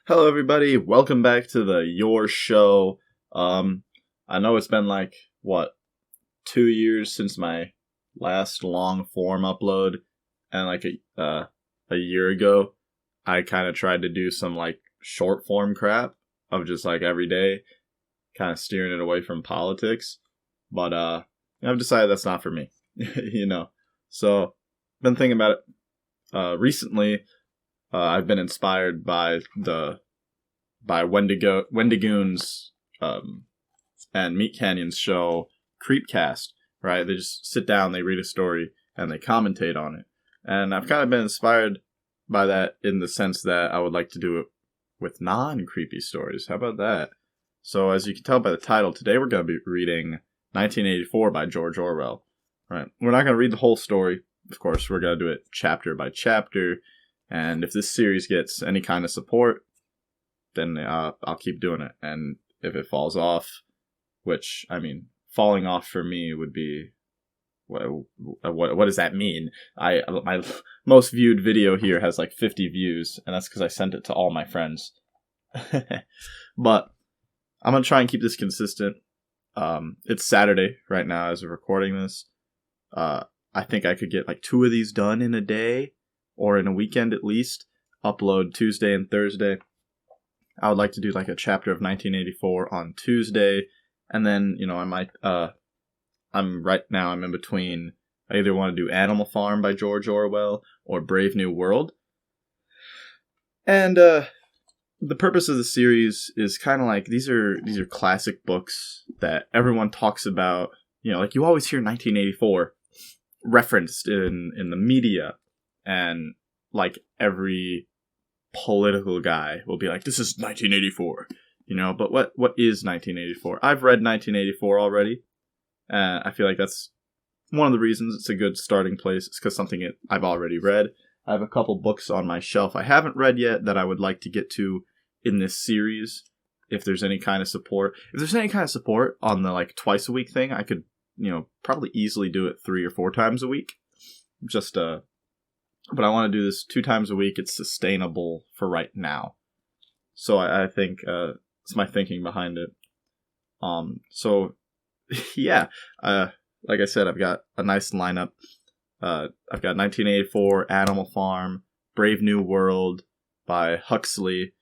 Hello, everybody. Welcome back to the Your Show. I know it's been 2 years since my last long form upload, and a year ago, I kind of tried to do some short form crap of just every day, kind of steering it away from politics. But I've decided that's not for me, So, been thinking about it. Recently, I've been inspired by Wendigoon's and Meat Canyon's show Creepcast, right? They just sit down, they read a story, and they commentate on it. And I've kind of been inspired by that in the sense that I would like to do it with non-creepy stories. How about that? So as you can tell by the title, today we're going to be reading 1984 by George Orwell. Right? We're not going to read the whole story. Of course, we're going to do it chapter by chapter. And if this series gets any kind of support, then I'll keep doing it. And if it falls off, which, falling off for me would be... What does that mean? My most viewed video here has 50 views, and that's because I sent it to all my friends. But I'm going to try and keep this consistent. It's Saturday right now as we're recording this. I think I could get 2 of these done in a day, or in a weekend at least. Upload Tuesday and Thursday. I would like to do a chapter of 1984 on Tuesday, and then, I might, I'm in between, I either want to do Animal Farm by George Orwell, or Brave New World. And, the purpose of the series is kind of these are classic books that everyone talks about, you always hear 1984 referenced in the media, and, every political guy will be this is 1984, but what is 1984? I've read 1984 already. I feel that's one of the reasons it's a good starting place. It's because something I've already read. I have a couple books on my shelf I haven't read yet that I would like to get to in this series. If there's any kind of support. If there's any kind of support on the twice a week thing, I could, probably easily do it 3 or 4 times a week. But I want to do this 2 times a week. It's sustainable for right now. So I think it's my thinking behind it. So yeah, like I said, I've got a nice lineup. I've got 1984, Animal Farm, Brave New World by Huxley.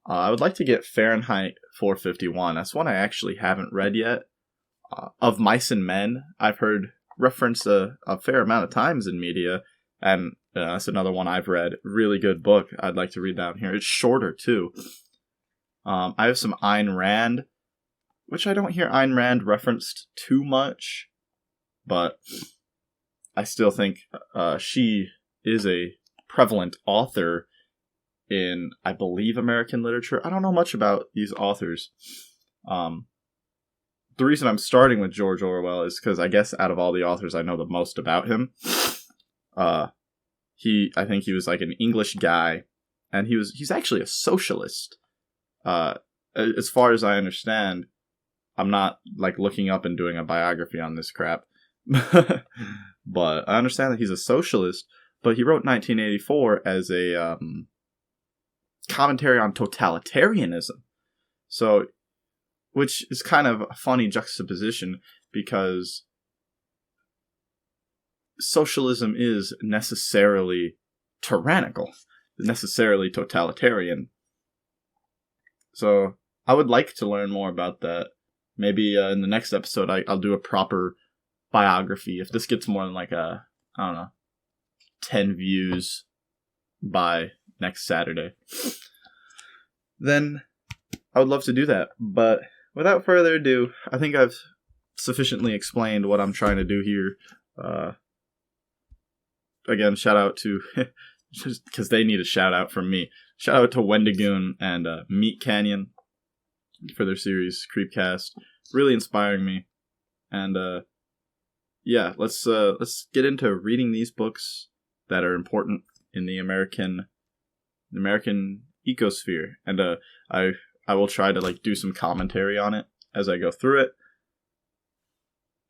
I would like to get Fahrenheit 451. That's one I actually haven't read yet. Of Mice and Men, I've heard referenced a fair amount of times in media, and that's another one I've read. Really good book. I'd like to read down here. It's shorter, too. I have some Ayn Rand, which I don't hear Ayn Rand referenced too much, but I still think she is a prevalent author in, I believe, American literature. I don't know much about these authors. The reason I'm starting with George Orwell is because I guess out of all the authors, I know the most about him. I think he was an English guy, and he's actually a socialist. As far as I understand, I'm not looking up and doing a biography on this crap, but I understand that he's a socialist. But he wrote 1984 as a commentary on totalitarianism, so which is kind of a funny juxtaposition because socialism is necessarily tyrannical, necessarily totalitarian. So I would like to learn more about that. Maybe in the next episode I'll do a proper biography. If this gets more than 10 views by next Saturday, then I would love to do that. But without further ado, I think I've sufficiently explained what I'm trying to do here. Again, shout out to, just because they need a shout out from me. Shout out to Wendigoon and Meat Canyon for their series Creepcast. Really inspiring me. And yeah, let's get into reading these books that are important in the American ecosphere. And I will try to do some commentary on it as I go through it,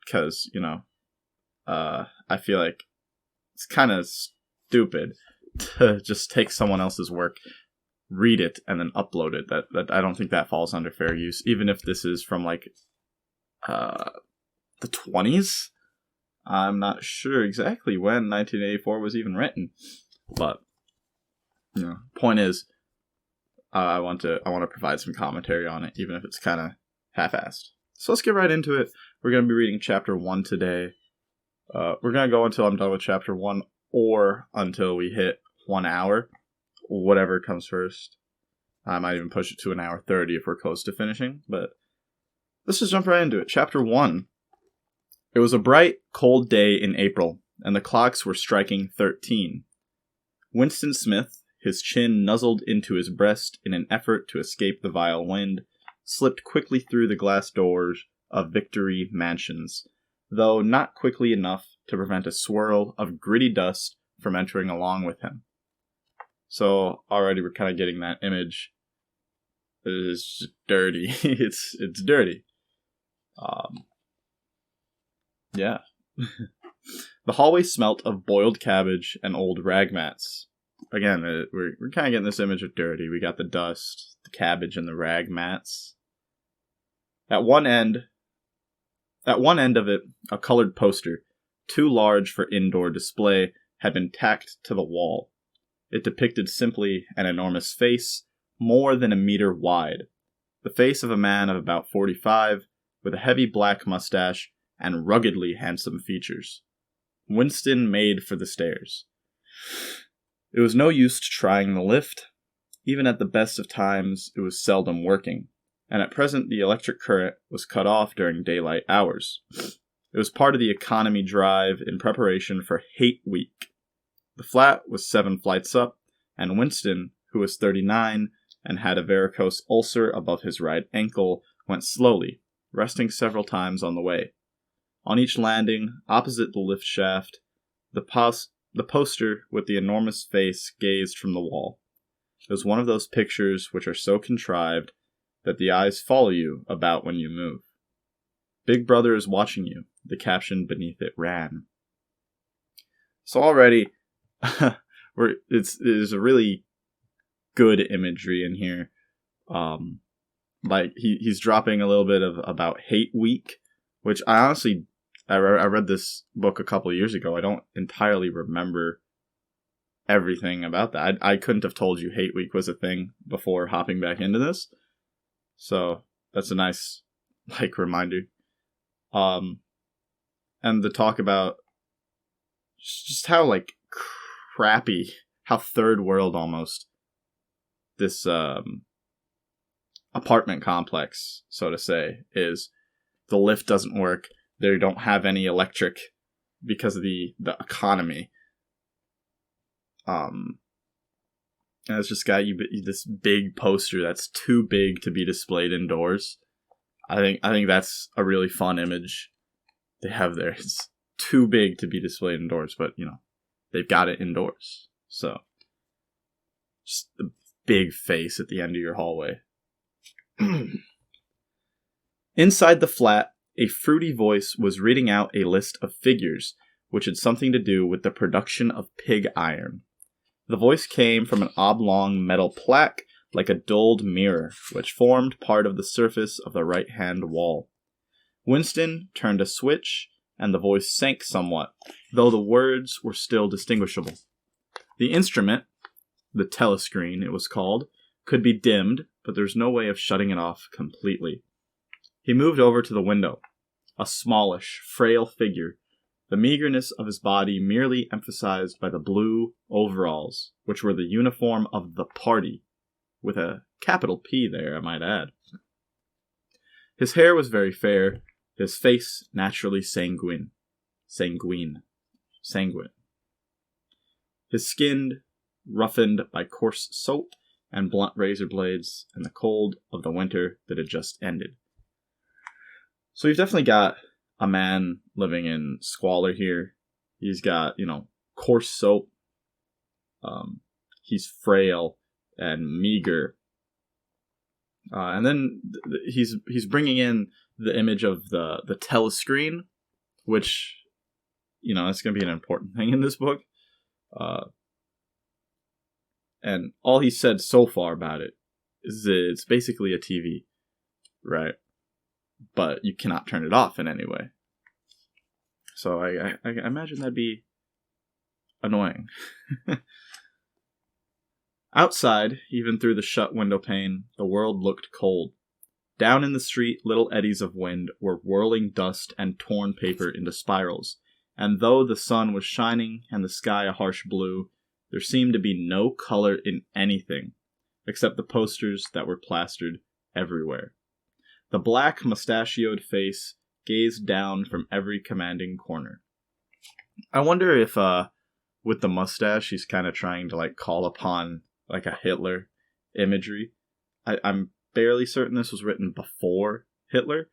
because I feel it's kind of stupid to just take someone else's work, read it and then upload it. That I don't think that falls under fair use, even if this is from like the 20s. I'm not sure exactly when 1984 was even written, but point is, I want to provide some commentary on it, even if it's kind of half-assed. So let's get right into it. We're going to be reading chapter 1 today. We're going to go until I'm done with chapter 1, or until we hit 1 hour, whatever comes first. I might even push it to 1:30 if we're close to finishing, but let's just jump right into it. Chapter 1. It was a bright, cold day in April, and the clocks were striking 13. Winston Smith, his chin nuzzled into his breast in an effort to escape the vile wind, slipped quickly through the glass doors of Victory Mansions, though not quickly enough to prevent a swirl of gritty dust from entering along with him. So already we're kind of getting that image. It is dirty. It's dirty. Yeah. The hallway smelt of boiled cabbage and old rag mats. Again, we're kind of getting this image of dirty. We got the dust, the cabbage, and the rag mats. At one end of it, a colored poster, too large for indoor display, had been tacked to the wall. It depicted simply an enormous face, more than a meter wide. The face of a man of about 45, with a heavy black mustache and ruggedly handsome features. Winston made for the stairs. It was no use trying the lift. Even at the best of times, it was seldom working, and at present the electric current was cut off during daylight hours. It was part of the economy drive in preparation for Hate Week. The flat was 7 flights up, and Winston, who was 39 and had a varicose ulcer above his right ankle, went slowly, resting several times on the way. On each landing, opposite the lift shaft, the poster with the enormous face gazed from the wall. It was one of those pictures which are so contrived that the eyes follow you about when you move. Big Brother is watching you, the caption beneath it ran. So already, there's a really good imagery in here. Like he's dropping a little bit of about Hate Week, which I honestly, I read this book a couple of years ago. I don't entirely remember everything about that. I couldn't have told you Hate Week was a thing before hopping back into this. So that's a nice reminder. And the talk about just how crappy, how third world almost this apartment complex, so to say, is. The lift doesn't work. They don't have any electric because of the economy. And it's just got you this big poster that's too big to be displayed indoors. I think that's a really fun image they have there. It's too big to be displayed indoors, but they've got it indoors. So just the big face at the end of your hallway. Inside the flat, a fruity voice was reading out a list of figures, which had something to do with the production of pig iron. The voice came from an oblong metal plaque, like a dulled mirror, which formed part of the surface of the right-hand wall. Winston turned a switch, and the voice sank somewhat, though the words were still distinguishable. The instrument, the telescreen it was called, could be dimmed, but there was no way of shutting it off completely. He moved over to the window, a smallish, frail figure, the meagerness of his body merely emphasized by the blue overalls, which were the uniform of the party, with a capital P there, I might add. His hair was very fair, his face naturally sanguine. His skin roughened by coarse soap and blunt razor blades and the cold of the winter that had just ended. So you've definitely got a man living in squalor here. He's got, coarse soap. He's frail and meager. And then he's bringing in the image of the telescreen, which, it's going to be an important thing in this book. And all he said so far about it is that it's basically a TV, right? But you cannot turn it off in any way. So I imagine that'd be annoying. Outside, even through the shut window pane, the world looked cold. Down in the street, little eddies of wind were whirling dust and torn paper into spirals, and though the sun was shining and the sky a harsh blue, there seemed to be no color in anything, except the posters that were plastered everywhere. The black, mustachioed face gazed down from every commanding corner. I wonder if, with the mustache, he's kind of trying to, call upon, a Hitler imagery. I'm barely certain this was written before Hitler,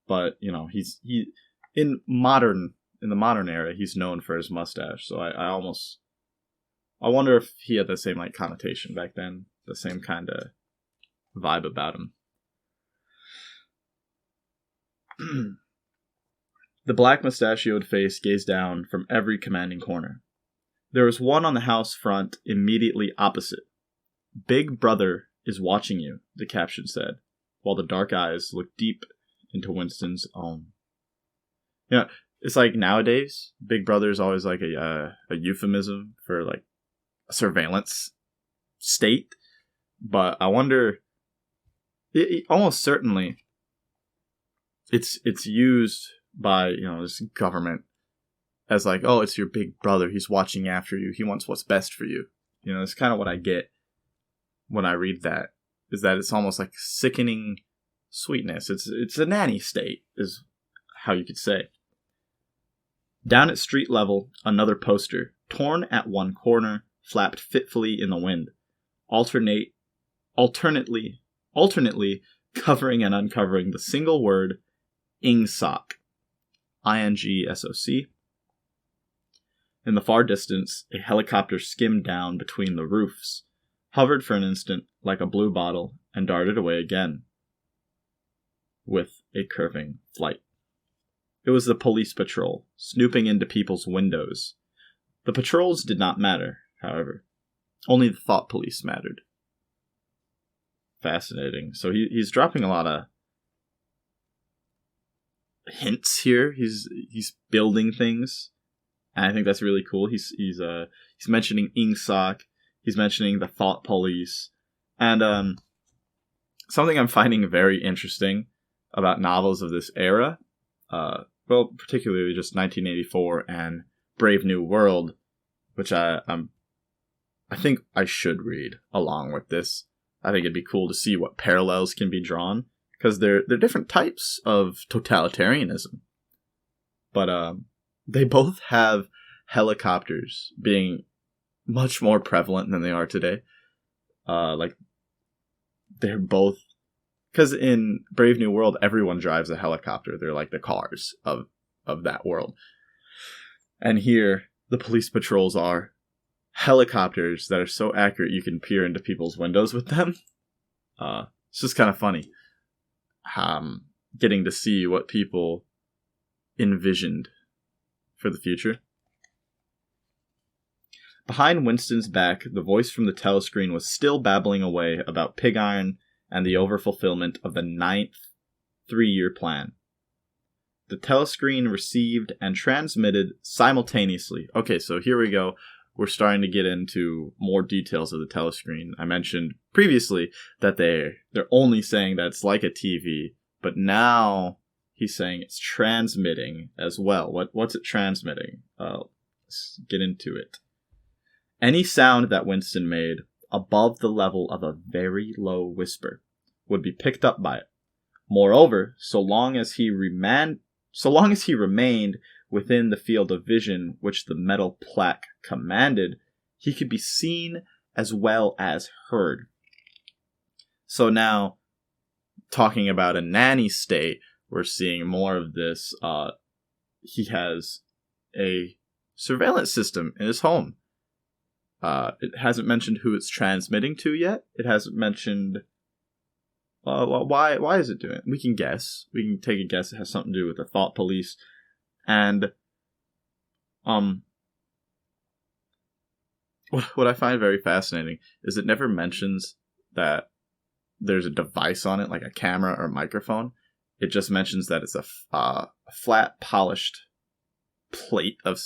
but, he in the modern era, he's known for his mustache, so I wonder if he had the same, connotation back then, the same kind of vibe about him. The black mustachioed face gazed down from every commanding corner. There was one on the house front immediately opposite. "Big Brother is watching you," the caption said, while the dark eyes looked deep into Winston's own. It's like nowadays, Big Brother is always a euphemism for a surveillance state. But I wonder, almost certainly, it's used by this government as oh, it's your big brother, he's watching after you, he wants what's best for you. It's kind of what I get when I read that, is that it's almost like sickening sweetness. It's a nanny state, is how you could say. Down at street level, another poster, torn at one corner, flapped fitfully in the wind, alternately covering and uncovering the single word INGSOC. INGSOC. In the far distance, a helicopter skimmed down between the roofs, hovered for an instant like a blue bottle, and darted away again with a curving flight. It was the police patrol, snooping into people's windows. The patrols did not matter, however. Only the thought police mattered. Fascinating. So he's dropping a lot of hints here. He's building things, and I think that's really cool. He's mentioning INGSOC. He's mentioning the thought police, and something I'm finding very interesting about novels of this era, particularly just 1984 and Brave New World, which I think I should read along with this. I think it'd be cool to see what parallels can be drawn, because they're different types of totalitarianism, but they both have helicopters being much more prevalent than they are today. They're both, because in Brave New World, everyone drives a helicopter. They're like the cars of that world. And here, the police patrols are helicopters that are so accurate you can peer into people's windows with them. It's just kind of funny. Getting to see what people envisioned for the future. Behind Winston's back, the voice from the telescreen was still babbling away about pig iron and the overfulfillment of the 9th 3-year plan. The telescreen received and transmitted simultaneously. Okay, so here we go. We're starting to get into more details of the telescreen. I mentioned previously that they're only saying that it's like a TV, but now he's saying it's transmitting as well. What's it transmitting? Let's get into it. Any sound that Winston made above the level of a very low whisper would be picked up by it. Moreover, so long as he remained within the field of vision which the metal plaque commanded, he could be seen as well as heard. So now, talking about a nanny state, we're seeing more of this. He has a surveillance system in his home. It hasn't mentioned who it's transmitting to yet. It hasn't mentioned why is it doing it? We can guess. We can take a guess. It has something to do with the thought police. And what I find very fascinating is it never mentions that there's a device on it, like a camera or microphone. It just mentions that it's a flat, polished plate of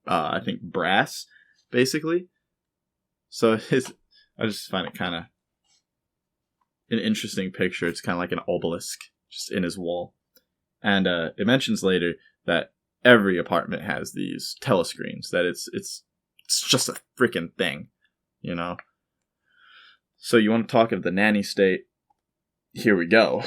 I think brass, basically. So I just find it kind of an interesting picture. It's kind of like an obelisk just in his wall. And it mentions later that every apartment has these telescreens, that it's just a freaking thing, you know? So you want to talk of the nanny state? Here we go.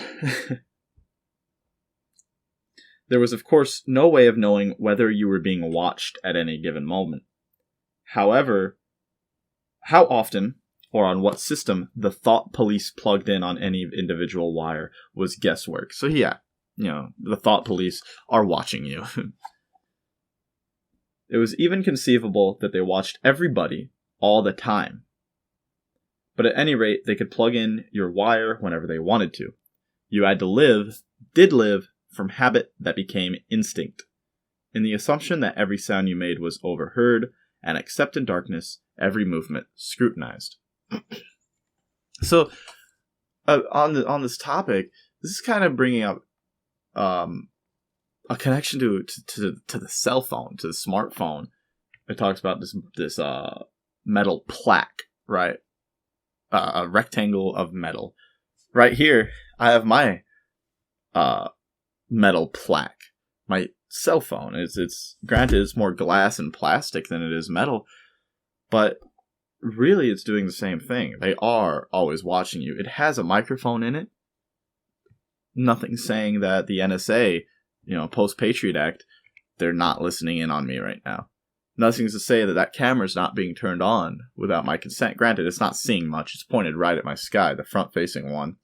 There was, of course, no way of knowing whether you were being watched at any given moment. However, how often or on what system the thought police plugged in on any individual wire was guesswork. So yeah, the thought police are watching you. It was even conceivable that they watched everybody all the time. But at any rate, they could plug in your wire whenever they wanted to. You had to did live, from habit that became instinct, in the assumption that every sound you made was overheard, and except in darkness, every movement scrutinized. So, on this topic, this is kind of bringing up a connection to the cell phone, to the smartphone. It talks about this metal plaque, right? A rectangle of metal. Right here, I have my metal plaque. My cell phone. It's granted it's more glass and plastic than it is metal, but really it's doing the same thing. They are always watching you. It has a microphone in it. Nothing saying that the NSA, post-Patriot Act, they're not listening in on me right now. Nothing's to say that camera's not being turned on without my consent. Granted, it's not seeing much. It's pointed right at my sky, the front-facing one.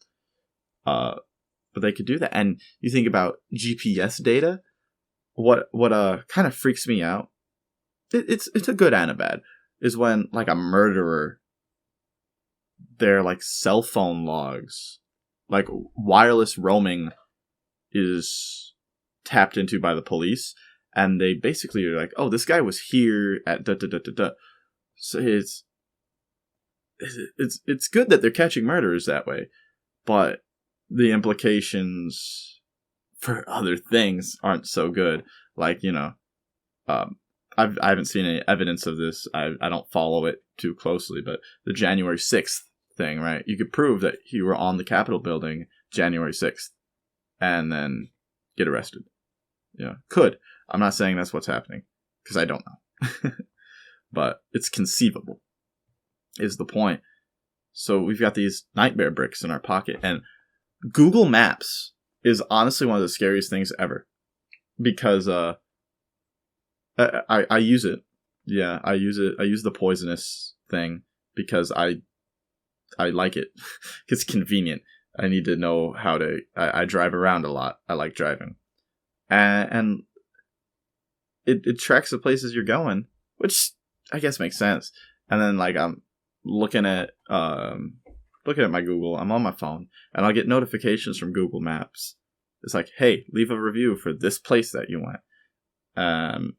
But they could do that. And you think about GPS data. What kind of freaks me out, it's a good and a bad, is when, like, a murderer, their, like, cell phone logs, like, wireless roaming is tapped into by the police, and they basically are like, oh, this guy was here at da-da-da-da-da. So it's good that they're catching murderers that way, but the implications for other things aren't so good. Like, I haven't seen any evidence of this. I don't follow it too closely, but the January 6th thing, right? You could prove that you were on the Capitol building January 6th and then get arrested. Could. I'm not saying that's what's happening, because I don't know. But it's conceivable, is the point. So we've got these nightmare bricks in our pocket, and Google Maps is honestly one of the scariest things ever, because I use it. Yeah, I use it. I use the poisonous thing because I like it. It's convenient. I need to know how to. I drive around a lot. I like driving, and it tracks the places you're going, which I guess makes sense. And then, like, I'm looking at my Google. I'm on my phone, and I'll get notifications from Google Maps. It's like, hey, leave a review for this place that you went. And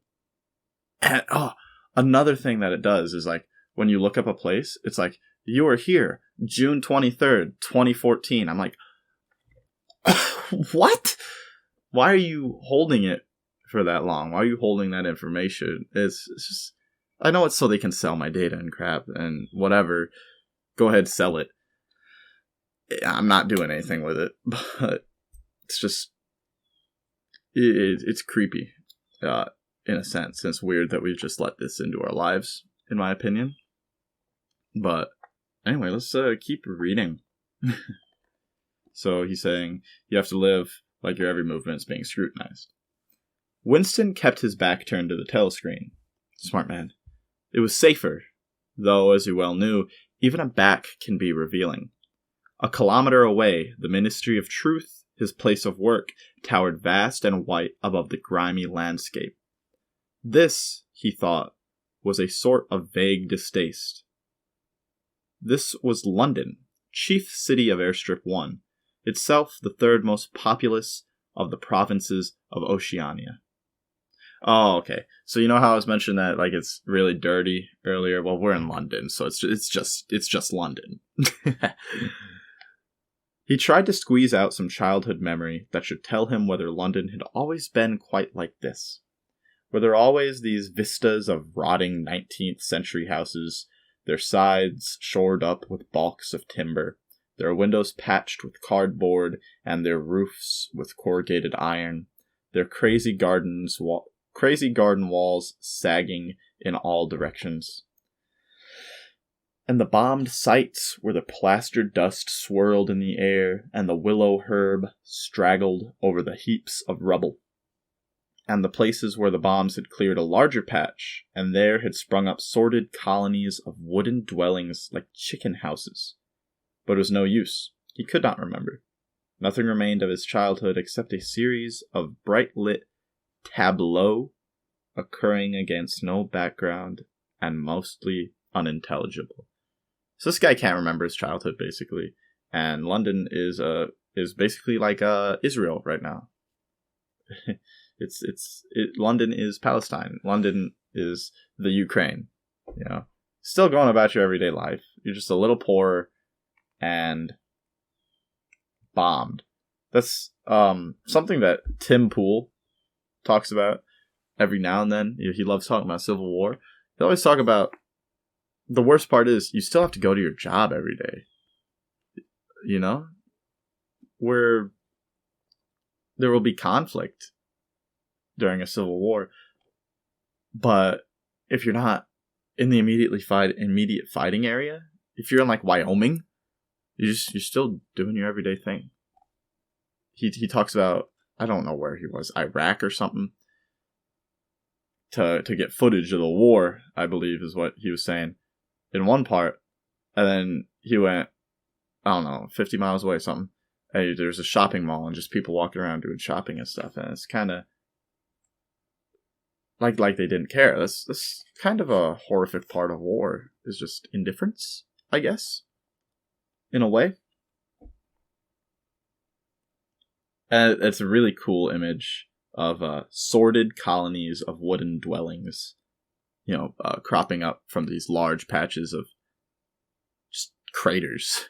another thing that it does is, like, when you look up a place, it's like, you are here, June 23rd, 2014. I'm like, what? Why are you holding it for that long? Why are you holding that information? It's just, I know it's so they can sell my data and crap and whatever. Go ahead, sell it. I'm not doing anything with it, but it's just, it's creepy, in a sense. It's weird that we've just let this into our lives, in my opinion. But anyway, let's keep reading. So he's saying, you have to live like your every movement is being scrutinized. Winston kept his back turned to the telescreen. Smart man. It was safer, though, as he well knew, even a back can be revealing. A kilometer away, the Ministry of Truth, his place of work, towered vast and white above the grimy landscape. This, he thought, was a sort of vague distaste. This was London, chief city of Airstrip 1, itself the third most populous of the provinces of Oceania. Oh, okay. So you know how I was mentioning that like it's really dirty earlier? Well, we're in London, so it's just London. He tried to squeeze out some childhood memory that should tell him whether London had always been quite like this. Were there always these vistas of rotting 19th century houses, their sides shored up with balks of timber, their windows patched with cardboard, and their roofs with corrugated iron, their crazy garden walls sagging in all directions? And the bombed sites where the plastered dust swirled in the air, and the willow herb straggled over the heaps of rubble. And the places where the bombs had cleared a larger patch, and there had sprung up sordid colonies of wooden dwellings like chicken houses. But it was no use. He could not remember. Nothing remained of his childhood except a series of bright-lit tableaux occurring against no background and mostly unintelligible. So this guy can't remember his childhood, basically. And London is basically like Israel right now. London is Palestine. London is the Ukraine. You know, still going about your everyday life. You're just a little poorer and bombed. That's something that Tim Pool talks about every now and then. He loves talking about Civil War. He always talk about the worst part is you still have to go to your job every day. You know, where there will be conflict during a civil war, but if you're not in the immediate fighting area, if you're in like Wyoming, you're still doing your everyday thing. He talks about, I don't know where he was, Iraq or something, to get footage of the war, I believe is what he was saying in one part, and then he went, I don't know, 50 miles away or something. Hey, there's a shopping mall and just people walking around doing shopping and stuff, and it's kind of like they didn't care. That's kind of a horrific part of war, is just indifference, I guess, in a way. And it's a really cool image of sordid colonies of wooden dwellings, cropping up from these large patches of just craters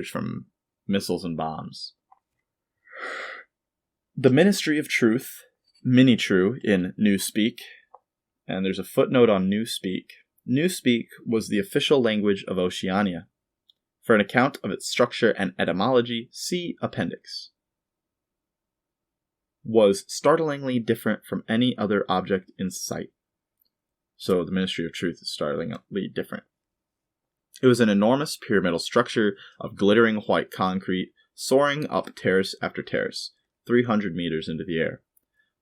from missiles and bombs. The Ministry of Truth, Mini-True in Newspeak, and there's a footnote on Newspeak. Newspeak was the official language of Oceania. For an account of its structure and etymology, see Appendix. Was startlingly different from any other object in sight. So the Ministry of Truth is startlingly different. It was an enormous pyramidal structure of glittering white concrete, soaring up terrace after terrace, 300 meters into the air.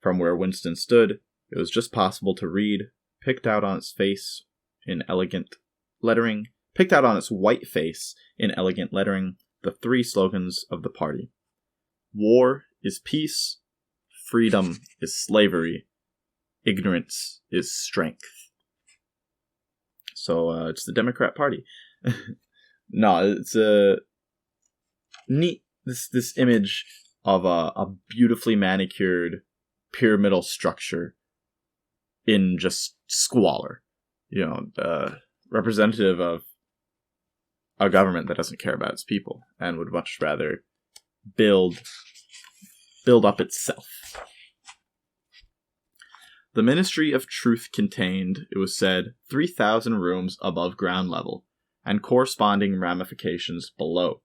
From where Winston stood, it was just possible to read, picked out on its white face in elegant lettering, the three slogans of the party. War is peace, freedom is slavery, ignorance is strength. So it's the Democrat Party. No, it's a neat, this image of a beautifully manicured pyramidal structure in just squalor. Representative of a government that doesn't care about its people and would much rather build up itself. The Ministry of Truth contained, it was said, 3,000 rooms above ground level, and corresponding ramifications below.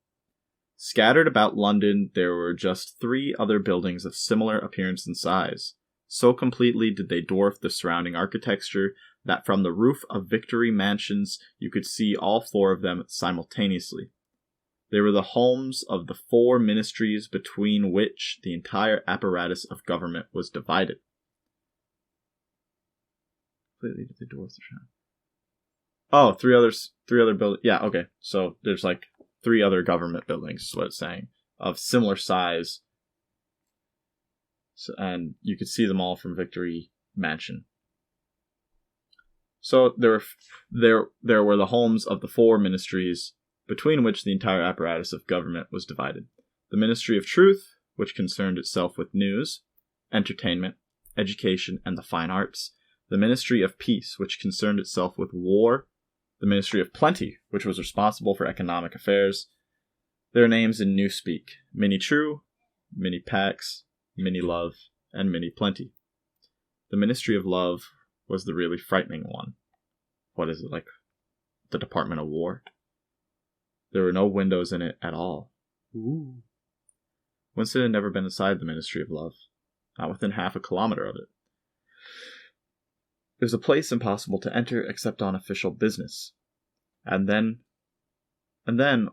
Scattered about London, there were just 3 other buildings of similar appearance and size. So completely did they dwarf the surrounding architecture that from the roof of Victory Mansions you could see all 4 of them simultaneously. They were the homes of the 4 ministries between which the entire apparatus of government was divided. Completely did they dwarf the surrounding. Oh, 3 other buildings. Yeah, okay. So there's like 3 other government buildings, is what it's saying, of similar size. So, and you could see them all from Victory Mansion. So there were the homes of the 4 ministries, between which the entire apparatus of government was divided. The Ministry of Truth, which concerned itself with news, entertainment, education, and the fine arts, the Ministry of Peace, which concerned itself with war, the Ministry of Plenty, which was responsible for economic affairs. Their names in Newspeak: Mini True, Mini Pax, Mini Love, and Mini Plenty. The Ministry of Love was the really frightening one. What is it, like the Department of War? There were no windows in it at all. Ooh. Winston had never been inside the Ministry of Love, not within half a kilometer of it. It was a place impossible to enter except on official business, and then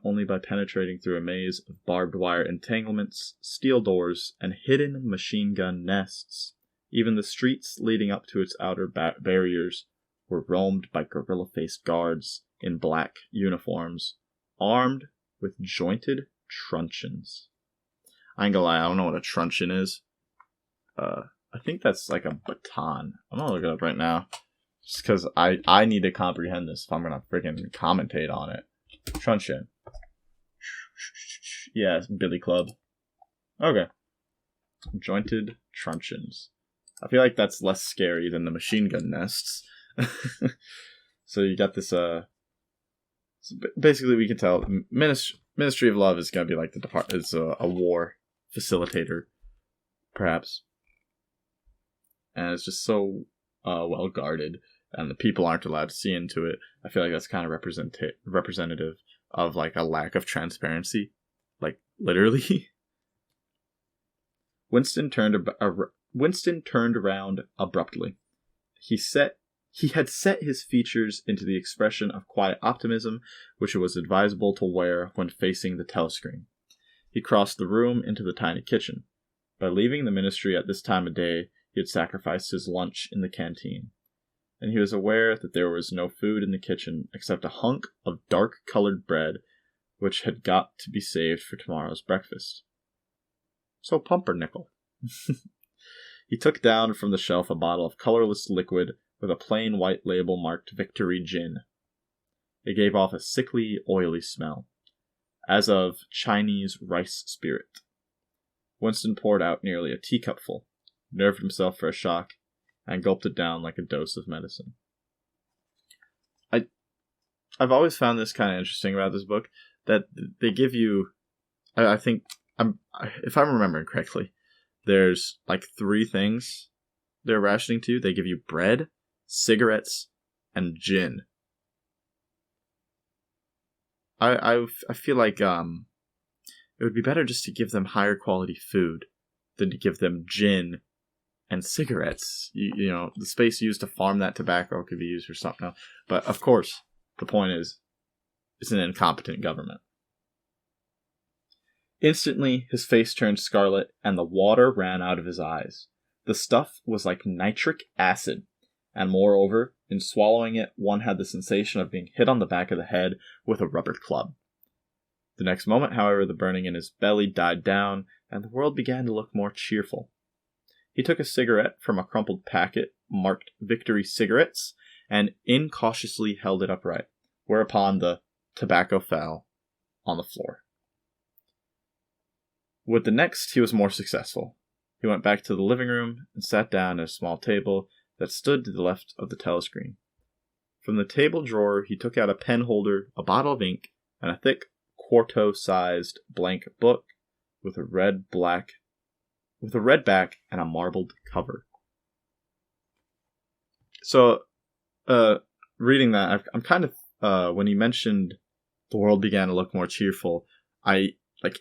only by penetrating through a maze of barbed wire entanglements, steel doors, and hidden machine gun nests. Even the streets leading up to its outer barriers were roamed by gorilla-faced guards in black uniforms, armed with jointed truncheons. I ain't gonna lie, I don't know what a truncheon is. I think that's like a baton. I'm gonna look it up right now, just because I need to comprehend this if I'm gonna freaking commentate on it. Truncheon. Yeah, Billy Club. Okay. Jointed truncheons. I feel like that's less scary than the machine gun nests. So you got this, so basically we can tell Ministry of Love is going to be like the department, is a war facilitator, perhaps. And it's just so well guarded, and the people aren't allowed to see into it. I feel like that's kind of representative of like a lack of transparency, like literally. Winston turned around abruptly. He had set his features into the expression of quiet optimism, which it was advisable to wear when facing the telescreen. He crossed the room into the tiny kitchen. By leaving the ministry at this time of day, he had sacrificed his lunch in the canteen, and he was aware that there was no food in the kitchen except a hunk of dark-colored bread, which had got to be saved for tomorrow's breakfast. So pumpernickel. He took down from the shelf a bottle of colorless liquid with a plain white label marked Victory Gin. It gave off a sickly, oily smell, as of Chinese rice spirit. Winston poured out nearly a teacupful, nerved himself for a shock, and gulped it down like a dose of medicine. I've always found this kind of interesting about this book, that they give you, I think, if I'm remembering correctly, there's like 3 things they're rationing to. They give you bread, cigarettes, and gin. I feel like it would be better just to give them higher quality food than to give them gin and cigarettes. You know, the space used to farm that tobacco could be used for something else. But of course, the point is, it's an incompetent government. Instantly, his face turned scarlet, and the water ran out of his eyes. The stuff was like nitric acid, and moreover, in swallowing it, one had the sensation of being hit on the back of the head with a rubber club. The next moment, however, the burning in his belly died down, and the world began to look more cheerful. He took a cigarette from a crumpled packet marked Victory Cigarettes, and incautiously held it upright, whereupon the tobacco fell on the floor. With the next, he was more successful. He went back to the living room and sat down at a small table that stood to the left of the telescreen. From the table drawer, he took out a pen holder, a bottle of ink, and a thick, quarto-sized blank book with a red back and a marbled cover. So, reading that, I'm kind of, when he mentioned the world began to look more cheerful, I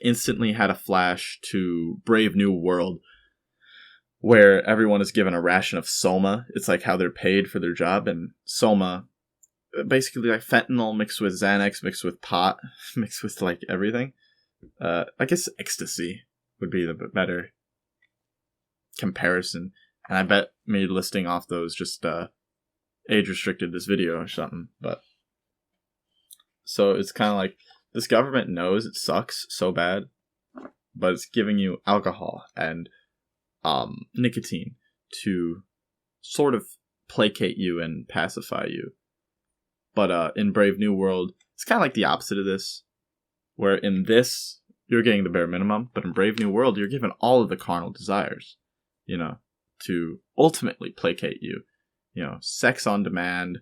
instantly had a flash to Brave New World, where everyone is given a ration of Soma. It's like how they're paid for their job, and Soma, basically like fentanyl mixed with Xanax, mixed with pot, mixed with like everything. I guess ecstasy would be the better comparison, and I bet me listing off those just age restricted this video or something. But so it's kind of like, this government knows it sucks so bad, but it's giving you alcohol and nicotine to sort of placate you and pacify you. But in Brave New World, it's kind of like the opposite of this, where in this, you're getting the bare minimum, but in Brave New World, you're given all of the carnal desires, you know. to ultimately placate you. You know, sex on demand,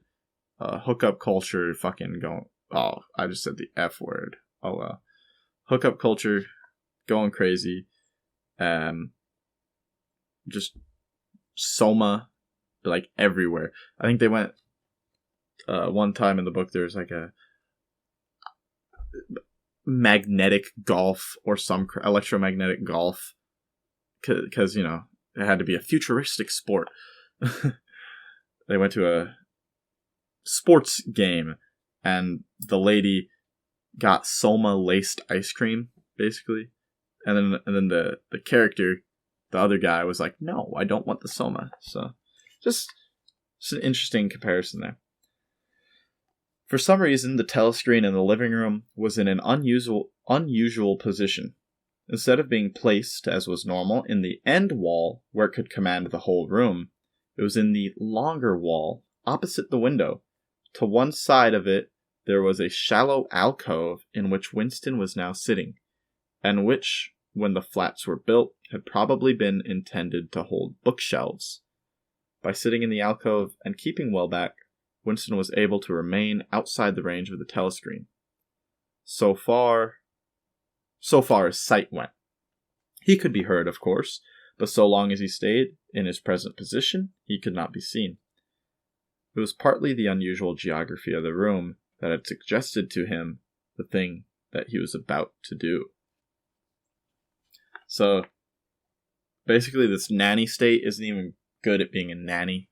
hookup culture, fucking going. Oh, I just said the F word. Oh well, hookup culture, going crazy. Just soma, like everywhere. I think they went one time in the book. There's like a magnetic golf or some electromagnetic golf, because you know it had to be a futuristic sport. They went to a sports game, and the lady got soma laced ice cream, basically, and then the character, the other guy, was like, "No, I don't want the soma." So, just an interesting comparison there. For some reason, the telescreen in the living room was in an unusual position. Instead of being placed, as was normal, in the end wall where it could command the whole room, it was in the longer wall, opposite the window. To one side of it, there was a shallow alcove in which Winston was now sitting, and which, when the flats were built, had probably been intended to hold bookshelves. By sitting in the alcove and keeping well back, Winston was able to remain outside the range of the telescreen. So far as sight went. He could be heard, of course, but so long as he stayed in his present position, he could not be seen. It was partly the unusual geography of the room that had suggested to him the thing that he was about to do. So, basically this nanny state isn't even good at being a nanny,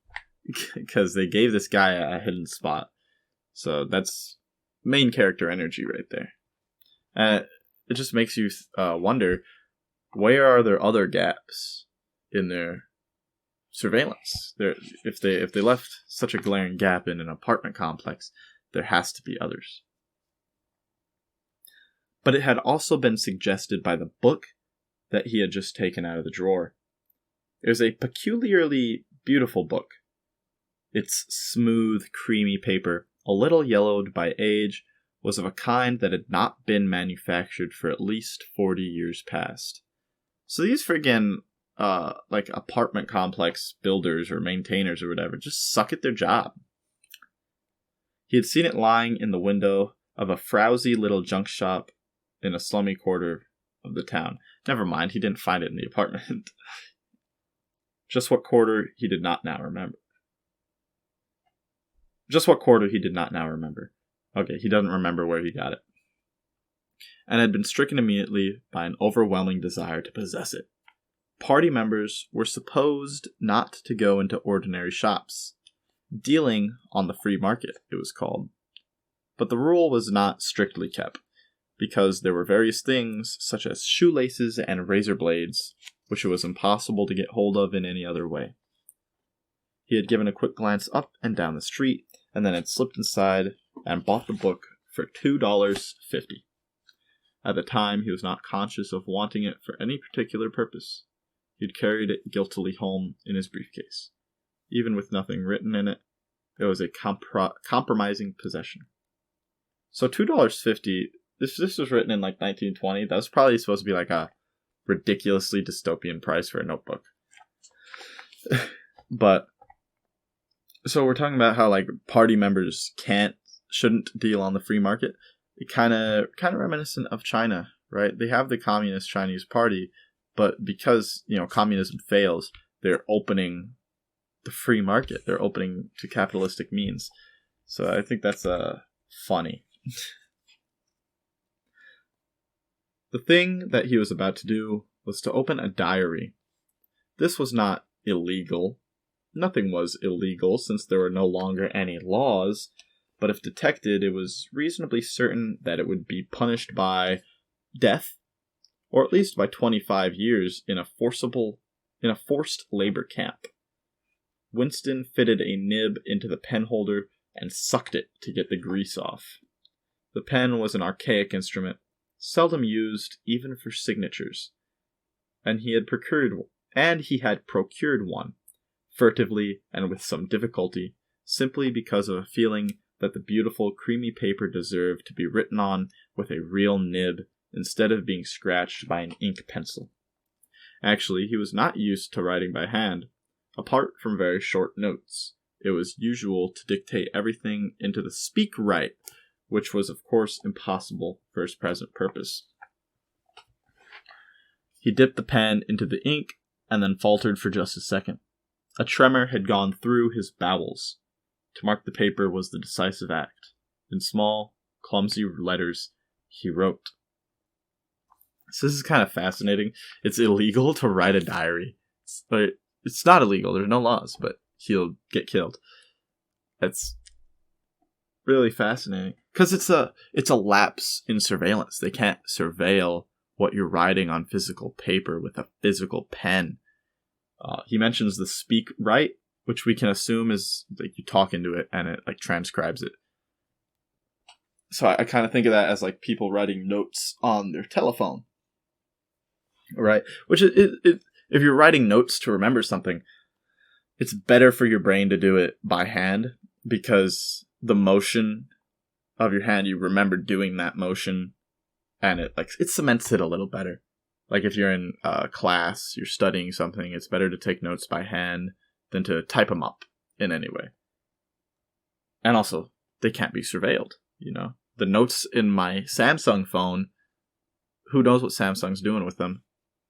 because they gave this guy a hidden spot. So that's main character energy right there. It just makes you wonder, where are there other gaps in their surveillance? If they left such a glaring gap in an apartment complex, there has to be others. But it had also been suggested by the book that he had just taken out of the drawer. It was a peculiarly beautiful book. Its smooth, creamy paper, a little yellowed by age, was of a kind that had not been manufactured for at least 40 years past. So these friggin' like apartment complex builders or maintainers or whatever just suck at their job. He had seen it lying in the window of a frowsy little junk shop in a slummy quarter of the town. Never mind, he didn't find it in the apartment. Just what quarter he did not now remember. Okay, he doesn't remember where he got it. And had been stricken immediately by an overwhelming desire to possess it. Party members were supposed not to go into ordinary shops. Dealing on the free market, it was called. But the rule was not strictly kept, because there were various things, such as shoelaces and razor blades, which it was impossible to get hold of in any other way. He had given a quick glance up and down the street, and then had slipped inside and bought the book for $2.50. At the time, he was not conscious of wanting it for any particular purpose. He had carried it guiltily home in his briefcase. Even with nothing written in it, it was a compromising possession. So $2.50, this was written in like 1920. That was probably supposed to be like a ridiculously dystopian price for a notebook. But so we're talking about how like party members shouldn't deal on the free market. It kind of reminiscent of China, right? They have the Communist Chinese Party, but because, you know, communism fails, they're opening the free market. They're opening to capitalistic means. So I think that's funny. The thing that he was about to do was to open a diary. This was not illegal. Nothing was illegal since there were no longer any laws, but if detected, it was reasonably certain that it would be punished by death, or at least by 25 years in a forced labor camp. Winston fitted a nib into the pen holder and sucked it to get the grease off. The pen was an archaic instrument, seldom used even for signatures, and he had procured one, furtively and with some difficulty, simply because of a feeling that the beautiful creamy paper deserved to be written on with a real nib instead of being scratched by an ink pencil. Actually, he was not used to writing by hand, apart from very short notes. It was usual to dictate everything into the speak right, which was of course impossible for his present purpose. He dipped the pen into the ink and then faltered for just a second. A tremor had gone through his bowels. To mark the paper was the decisive act. In small, clumsy letters, he wrote. So this is kind of fascinating. It's illegal to write a diary. It's not illegal. There's no laws, but he'll get killed. That's really fascinating. Because it's a lapse in surveillance. They can't surveil what you're writing on physical paper with a physical pen. He mentions the speak right, which we can assume is like you talk into it and it like transcribes it. So I kind of think of that as like people writing notes on their telephone, right? Which if you're writing notes to remember something, it's better for your brain to do it by hand because the motion of your hand, you remember doing that motion, and it cements it a little better. Like if you're in class, you're studying something, it's better to take notes by hand than to type them up in any way. And also, they can't be surveilled, you know? The notes in my Samsung phone, who knows what Samsung's doing with them?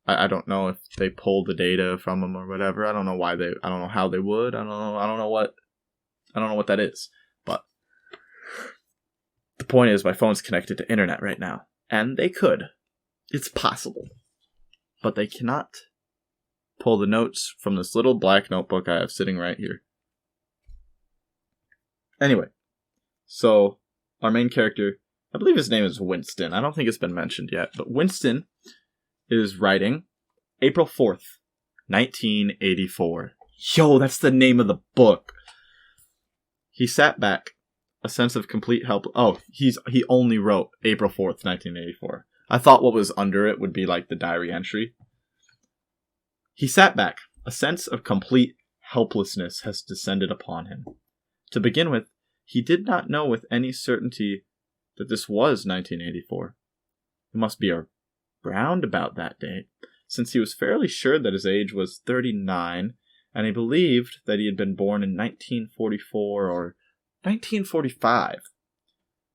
I don't know if they pull the data from them or whatever. I don't know why I don't know how they would. I don't know what that is. But the point is my phone's connected to internet right now. And they could. It's possible. But they cannot pull the notes from this little black notebook I have sitting right here. Anyway, so our main character, I believe his name is Winston. I don't think it's been mentioned yet, but Winston is writing April 4th, 1984. Yo, that's the name of the book. He sat back, a sense of complete help. Oh, he only wrote April 4th, 1984. I thought what was under it would be like the diary entry. He sat back. A sense of complete helplessness has descended upon him. To begin with, he did not know with any certainty that this was 1984. It must be around about that date, since he was fairly sure that his age was 39, and he believed that he had been born in 1944 or 1945.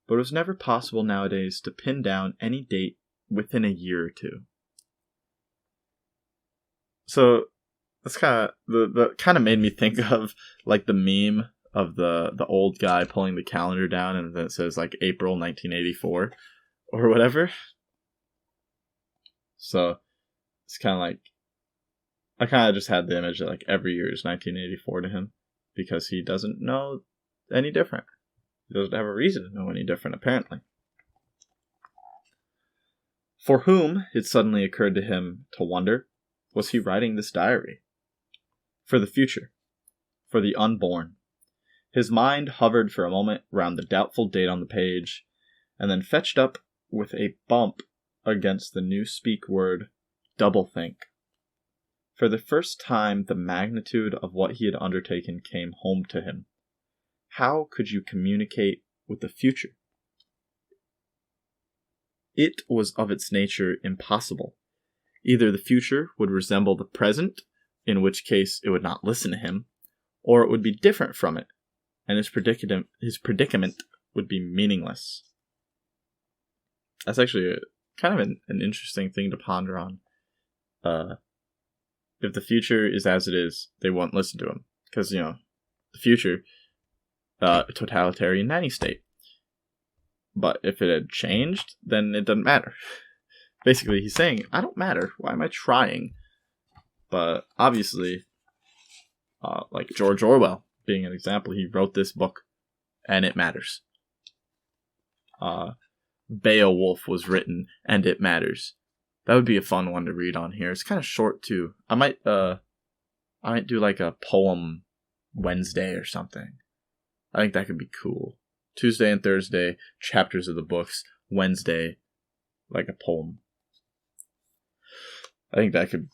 But it was never possible nowadays to pin down any date within a year or two. So that's kind of made me think of like the meme of the old guy pulling the calendar down and then it says like April 1984 or whatever. So it's kind of like I kind of just had the image that like every year is 1984 to him because he doesn't know any different. He doesn't have a reason to know any different, apparently. For whom, it suddenly occurred to him to wonder, was he writing this diary? For the future. For the unborn. His mind hovered for a moment round the doubtful date on the page, and then fetched up with a bump against the new speak word, doublethink. For the first time, the magnitude of what he had undertaken came home to him. How could you communicate with the future? It was of its nature impossible. Either the future would resemble the present, in which case it would not listen to him, or it would be different from it, and his predicament would be meaningless. That's actually kind of an interesting thing to ponder on. If the future is as it is, they won't listen to him. Because, the future, a totalitarian nanny state. But if it had changed, then it doesn't matter. Basically, he's saying, I don't matter. Why am I trying? But obviously, like George Orwell being an example, he wrote this book, and it matters. Beowulf was written, and it matters. That would be a fun one to read on here. It's kind of short too. I might do like a poem Wednesday or something. I think that could be cool. Tuesday and Thursday, chapters of the books. Wednesday, like a poem. I think that could,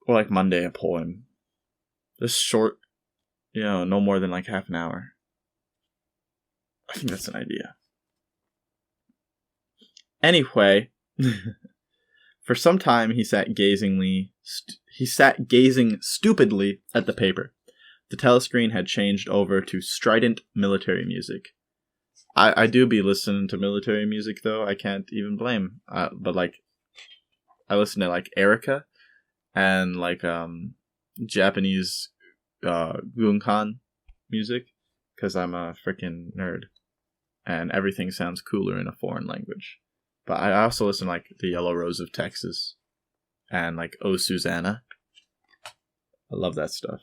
or like Monday, a poem. Just short, no more than like half an hour. I think that's an idea. Anyway, for some time he sat gazing stupidly at the paper. The telescreen had changed over to strident military music. I do be listening to military music, though. I can't even blame. But, like, I listen to, like, Erica and, like, Japanese gunkan music, because I'm a freaking nerd. And everything sounds cooler in a foreign language. But I also listen to, like, The Yellow Rose of Texas and, like, Oh Susanna. I love that stuff.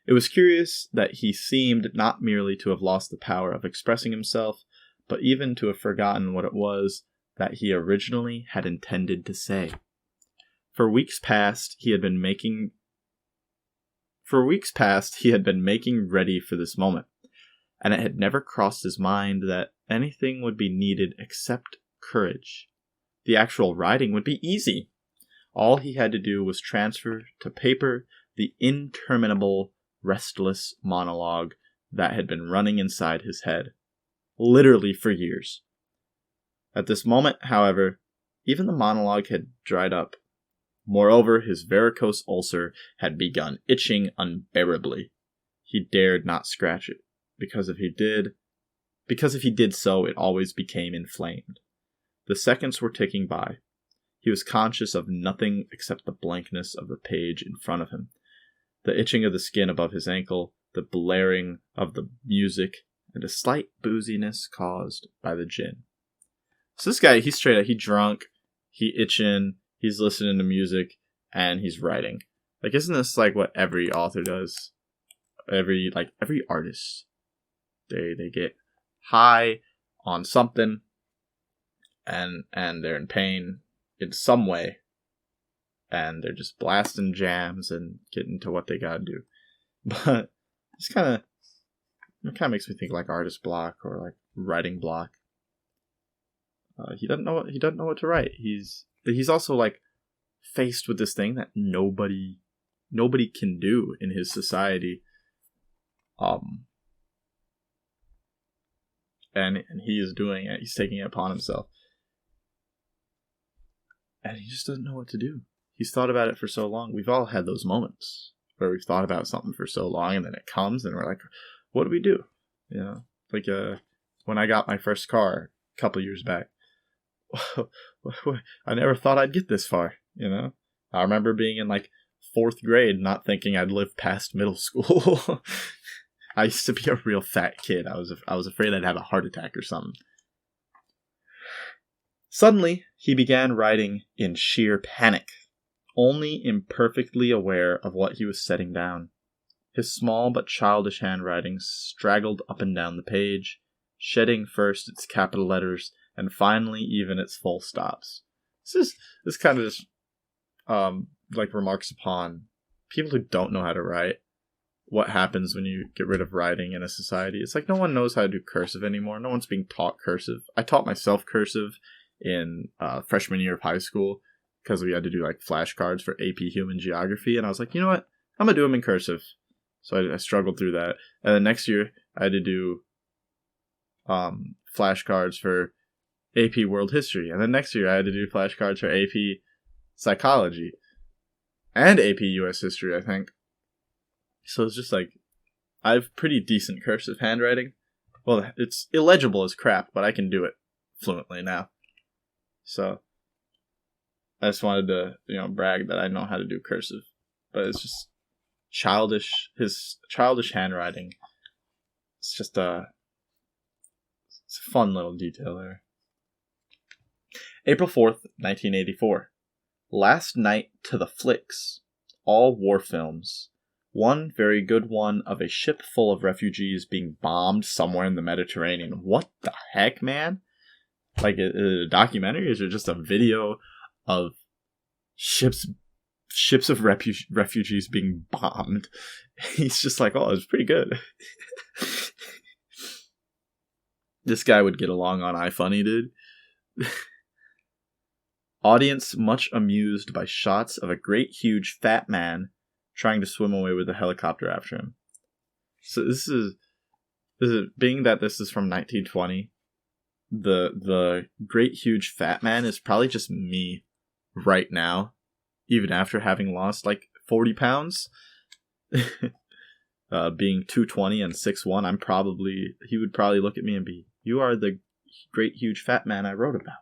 It was curious that he seemed not merely to have lost the power of expressing himself, but even to have forgotten what it was that he originally had intended to say. For weeks past, he had been making ready for this moment, and it had never crossed his mind that anything would be needed except courage. The actual writing would be easy. All he had to do was transfer to paper the interminable, restless monologue that had been running inside his head, literally for years. At this moment, however, even the monologue had dried up. Moreover, his varicose ulcer had begun itching unbearably. He dared not scratch it, because if he did so, it always became inflamed. The seconds were ticking by. He was conscious of nothing except the blankness of the page in front of him, the itching of the skin above his ankle, the blaring of the music, and a slight booziness caused by the gin. So this guy, he's straight up, he drunk, he itching, he's listening to music, and he's writing. Like, isn't this like what every author does? Every artist. They get high on something, and they're in pain in some way, and they're just blasting jams and getting to what they gotta do. But it kind of makes me think like artist block or like writing block. He doesn't know what to write. He's also like faced with this thing that nobody can do in his society. And he is doing it. He's taking it upon himself. And he just doesn't know what to do. He's thought about it for so long. We've all had those moments where we've thought about something for so long, and then it comes, and we're like, what do we do? You know, like when I got my first car a couple years back, I never thought I'd get this far, you know? I remember being in like 4th grade, not thinking I'd live past middle school. I used to be a real fat kid. I was afraid I'd have a heart attack or something. Suddenly, he began writing in sheer panic, only imperfectly aware of what he was setting down. His small but childish handwriting straggled up and down the page, shedding first its capital letters and finally even its full stops. This kind of just like remarks upon people who don't know how to write. What happens when you get rid of writing in a society? It's like no one knows how to do cursive anymore. No one's being taught cursive. I taught myself cursive in freshman year of high school because we had to do like flashcards for AP Human Geography, and I was like, you know what? I'm gonna do them in cursive. So I struggled through that, and then next year I had to do flashcards for AP World History, and then next year I had to do flashcards for AP Psychology and AP US History, I think. So it's just like, I have pretty decent cursive handwriting. Well, it's illegible as crap, but I can do it fluently now. So I just wanted to, brag that I know how to do cursive. But it's just childish. His childish handwriting. It's just it's a fun little detail there. April 4th, 1984. Last night to the flicks. All war films. One very good one of a ship full of refugees being bombed somewhere in the Mediterranean. What the heck, man? Like, is it a documentary? Is it just a video of ships of refugees being bombed? He's just like, oh, it's pretty good. This guy would get along on iFunny, dude. Audience much amused by shots of a great huge fat man trying to swim away with a helicopter after him. So this is being that this is from 1920. The great huge fat man is probably just me right now, even after having lost like 40 pounds. Being 220 and 6'1", he would probably look at me and be, "You are the great huge fat man I wrote about."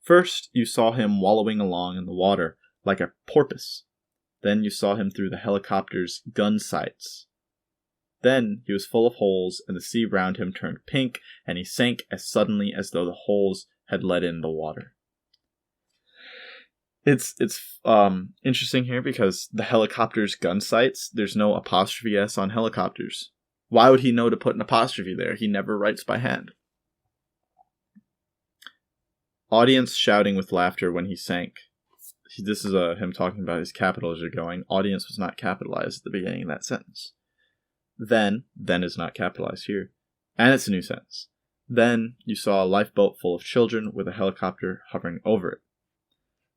First, you saw him wallowing along in the water like a porpoise. Then you saw him through the helicopter's gun sights. Then he was full of holes, and the sea round him turned pink, and he sank as suddenly as though the holes had let in the water. It's interesting here because the helicopter's gun sights, there's no apostrophe S on helicopters. Why would he know to put an apostrophe there? He never writes by hand. Audience shouting with laughter when he sank. This is him talking about his capitals are going. Audience was not capitalized at the beginning of that sentence. Then is not capitalized here. And it's a new sentence. Then you saw a lifeboat full of children with a helicopter hovering over it.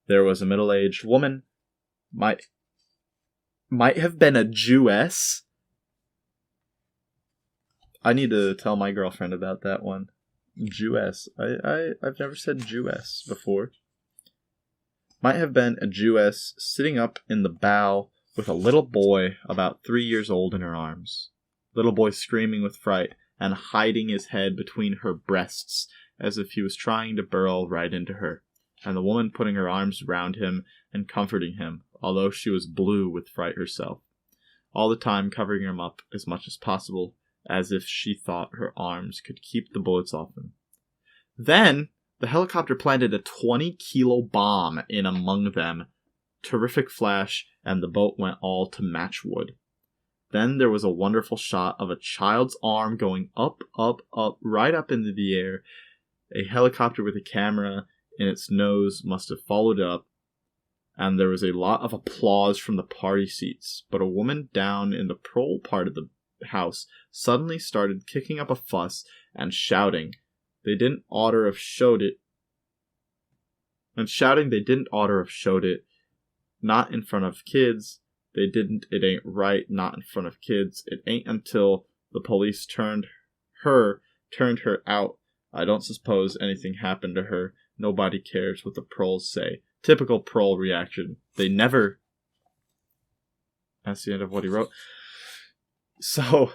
There was a middle-aged woman, might have been a Jewess. I need to tell my girlfriend about that one. Jewess. I've never said Jewess before. Might have been a Jewess sitting up in the bow with a little boy about 3 years old in her arms. Little boy screaming with fright and hiding his head between her breasts as if he was trying to burrow right into her, and the woman putting her arms around him and comforting him, although she was blue with fright herself, all the time covering him up as much as possible, as if she thought her arms could keep the bullets off him. Then the helicopter planted a 20-kilo bomb in among them. Terrific flash, and the boat went all to matchwood. Then there was a wonderful shot of a child's arm going up, right up into the air. A helicopter with a camera in its nose must have followed up, and there was a lot of applause from the party seats. But a woman down in the prole part of the house suddenly started kicking up a fuss and shouting. They didn't oughter have showed it. And shouting they didn't oughter have showed it. Not in front of kids. They didn't. It ain't right. Not in front of kids. It ain't until the police turned her out. I don't suppose anything happened to her. Nobody cares what the proles say. Typical prole reaction. They never. That's the end of what he wrote. So,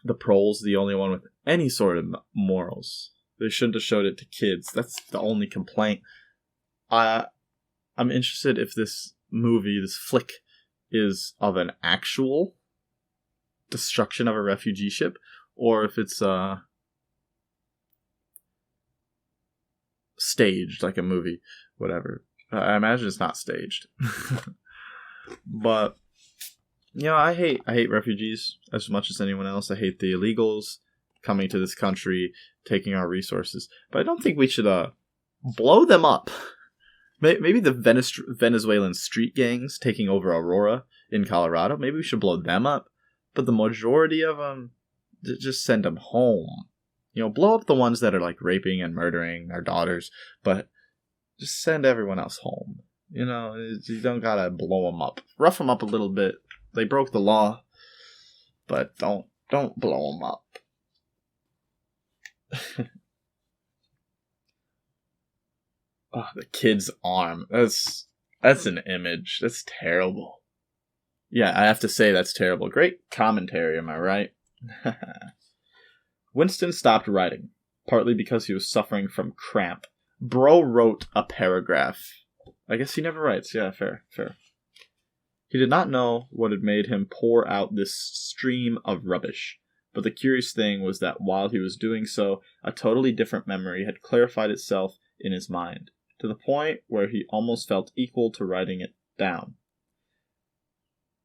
the prole's the only one with any sort of morals. They shouldn't have showed it to kids. That's the only complaint. I'm interested if this movie, this flick, is of an actual destruction of a refugee ship, or if it's staged, like a movie, whatever. I imagine it's not staged. But, I hate refugees as much as anyone else. I hate the illegals coming to this country, taking our resources. But I don't think we should blow them up. Maybe the Venezuelan street gangs taking over Aurora in Colorado, maybe we should blow them up. But the majority of them, just send them home. Blow up the ones that are like raping and murdering our daughters, but just send everyone else home. You don't gotta blow them up. Rough them up a little bit. They broke the law, but don't blow them up. Oh, the kid's arm. That's an image. That's terrible. Yeah, I have to say that's terrible. Great commentary, am I right? Winston stopped writing, partly because he was suffering from cramp. Bro wrote a paragraph. I guess he never writes. Yeah, fair. He did not know what had made him pour out this stream of rubbish. But the curious thing was that while he was doing so, a totally different memory had clarified itself in his mind, to the point where he almost felt equal to writing it down.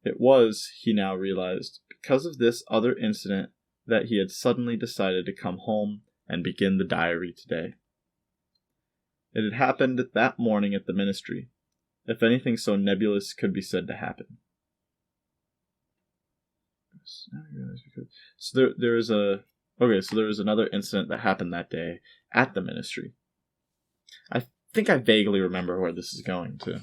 It was, he now realized, because of this other incident that he had suddenly decided to come home and begin the diary today. It had happened that morning at the ministry, if anything so nebulous could be said to happen. So there was another incident that happened that day at the ministry. I think I vaguely remember where this is going to.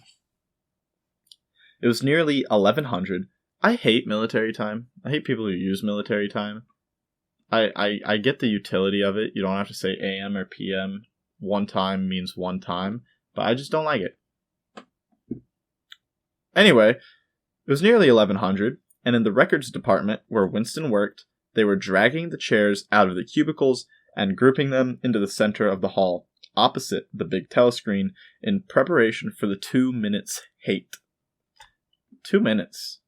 It was nearly 1100. I hate military time. I hate people who use military time. I get the utility of it. You don't have to say AM or PM. One time means one time. But I just don't like it. Anyway, It was nearly 1100, and in the records department where Winston worked, they were dragging the chairs out of the cubicles and grouping them into the center of the hall, opposite the big telescreen, in preparation for the 2 minutes hate. 2 minutes.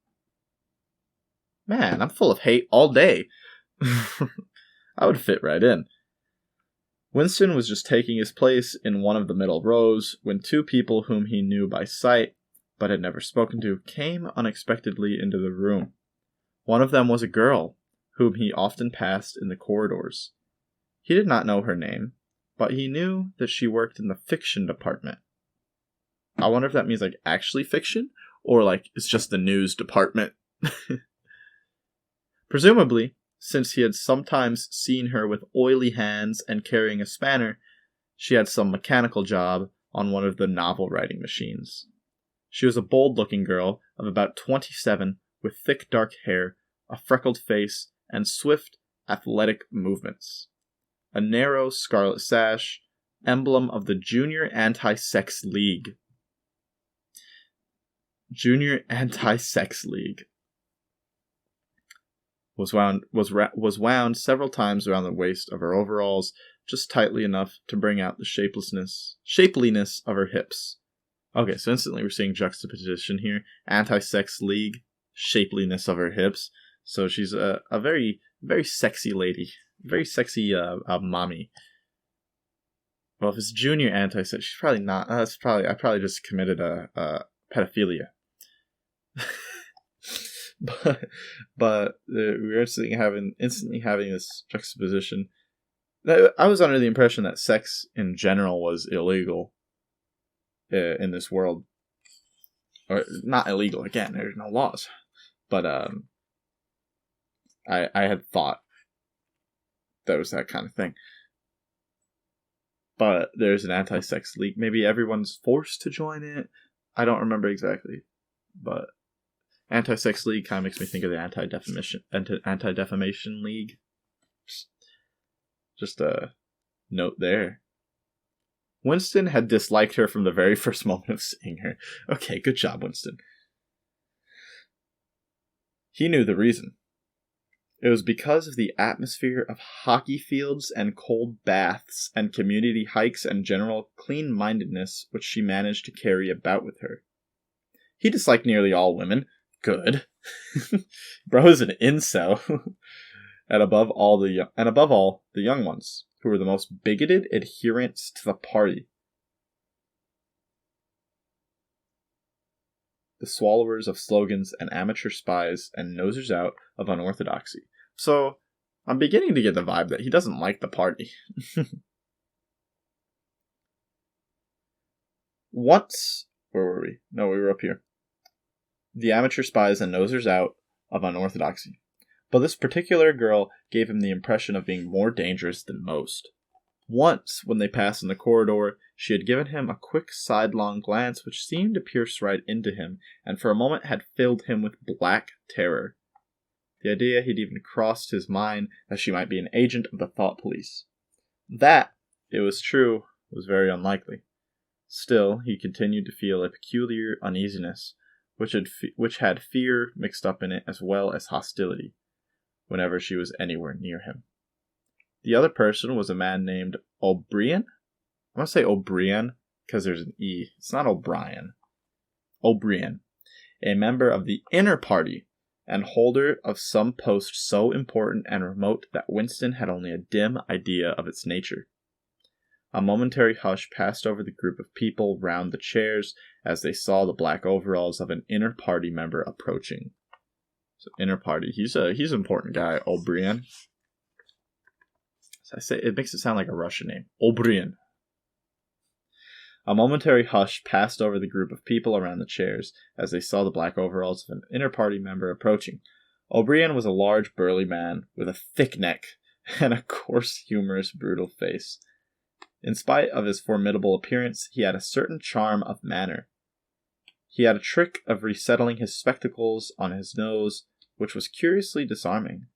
Man, I'm full of hate all day. I would fit right in. Winston was just taking his place in one of the middle rows when two people whom he knew by sight, but had never spoken to, came unexpectedly into the room. One of them was a girl, whom he often passed in the corridors. He did not know her name, but he knew that she worked in the fiction department. I wonder if that means, like, actually fiction, or, like, it's just the news department. Presumably, since he had sometimes seen her with oily hands and carrying a spanner, she had some mechanical job on one of the novel-writing machines. She was a bold-looking girl of about 27, with thick dark hair, a freckled face, and swift, athletic movements. A narrow scarlet sash, emblem of the Junior Anti-Sex League. Junior Anti-Sex League was wound several times around the waist of her overalls, just tightly enough to bring out the shapeliness of her hips. Okay, so instantly we're seeing juxtaposition here. Anti-Sex League, shapeliness of her hips. So she's a very, very sexy lady. Very sexy mommy. Well, if it's junior anti-sex, she's probably not. I probably just committed a pedophilia. but we're instantly having this juxtaposition. I was under the impression that sex in general was illegal in this world, or not illegal. Again, there's no laws, but I had thought that was that kind of thing. But there's an anti-sex league. Maybe everyone's forced to join it. I don't remember exactly, but anti-sex league kind of makes me think of the anti-defamation league. Just a note there. Winston had disliked her from the very first moment of seeing her. Okay, good job, Winston. He knew the reason. It was because of the atmosphere of hockey fields and cold baths and community hikes and general clean-mindedness which she managed to carry about with her. He disliked nearly all women. Good. Bro is an incel. and above all, the young ones, who were the most bigoted adherents to the party. The swallowers of slogans and amateur spies and nosers out of unorthodoxy. So, I'm beginning to get the vibe that he doesn't like the party. Once, where were we? No, we were up here. The amateur spies and nosers out of unorthodoxy. But this particular girl gave him the impression of being more dangerous than most. Once, when they passed in the corridor, she had given him a quick sidelong glance which seemed to pierce right into him, and for a moment had filled him with black terror. The idea had even crossed his mind that she might be an agent of the thought police. That, it was true, was very unlikely. Still, he continued to feel a peculiar uneasiness, which had fear mixed up in it as well as hostility, whenever she was anywhere near him. The other person was a man named O'Brien. I want to say O'Brien because there's an E. It's not O'Brien. O'Brien, a member of the inner party and holder of some post so important and remote that Winston had only a dim idea of its nature. A momentary hush passed over the group of people round the chairs as they saw the black overalls of an inner party member approaching. So inner party, he's an important guy, O'Brien. I say it makes it sound like a Russian name. O'Brien. A momentary hush passed over the group of people around the chairs as they saw the black overalls of an inner party member approaching. O'Brien was a large, burly man with a thick neck and a coarse, humorous, brutal face. In spite of his formidable appearance, he had a certain charm of manner. He had a trick of resettling his spectacles on his nose, which was curiously disarming.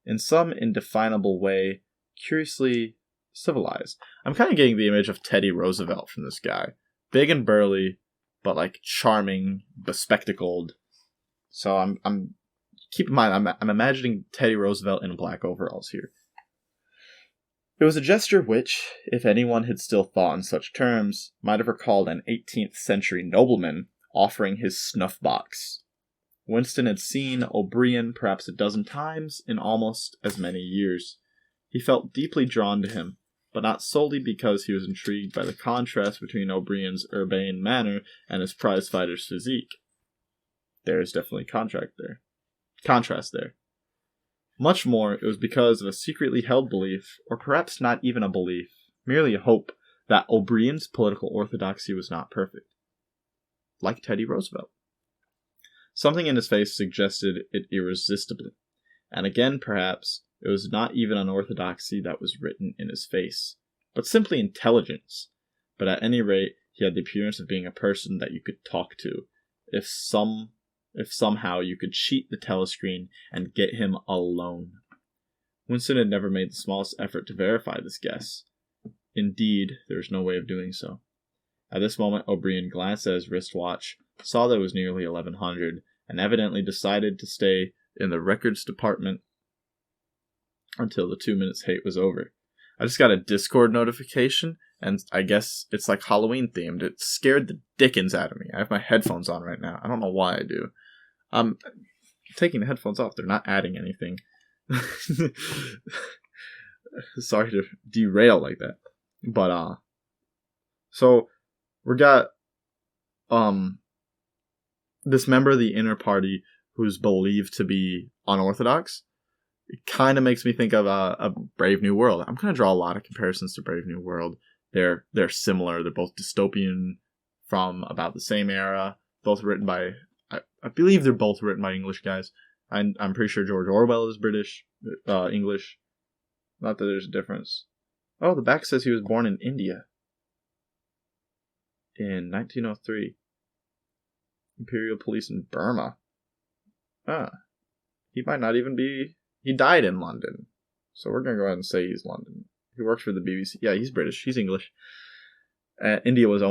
In some indefinable way, curiously civilized. I'm kind of getting the image of Teddy Roosevelt from this guy. Big and burly, but like charming, bespectacled. So I'm keep in mind I'm imagining Teddy Roosevelt in black overalls here. It was a gesture which, if anyone had still thought in such terms, might have recalled an 18th century nobleman offering his snuff box. Winston had seen O'Brien perhaps a dozen times in almost as many years. He felt deeply drawn to him, but not solely because he was intrigued by the contrast between O'Brien's urbane manner and his prizefighter's physique. There is definitely contrast there. Much more, it was because of a secretly held belief, or perhaps not even a belief, merely a hope, that O'Brien's political orthodoxy was not perfect. Like Teddy Roosevelt. Something in his face suggested it irresistibly. And again, perhaps, it was not even unorthodoxy that was written in his face, but simply intelligence. But at any rate, he had the appearance of being a person that you could talk to, if somehow you could cheat the telescreen and get him alone. Winston had never made the smallest effort to verify this guess. Indeed, there was no way of doing so. At this moment, O'Brien glanced at his wristwatch, saw that it was nearly 1100, and evidently decided to stay in the records department until the 2 minutes hate was over. I just got a Discord notification, and I guess it's like Halloween themed. It scared the dickens out of me. I have my headphones on right now. I don't know why I do. I'm taking the headphones off. They're not adding anything. Sorry to derail like that. But, so, we got, this member of the inner party who's believed to be unorthodox. It kind of makes me think of a Brave New World. I'm going to draw a lot of comparisons to Brave New World. They're similar. They're both dystopian from about the same era. Both written by, I believe they're both written by English guys. I'm pretty sure George Orwell is British, English. Not that there's a difference. Oh, the back says he was born in India. In 1903. Imperial Police in Burma. He might not even be... He died in London. So we're going to go ahead and say he's London. He works for the BBC. Yeah, he's British. He's English. India was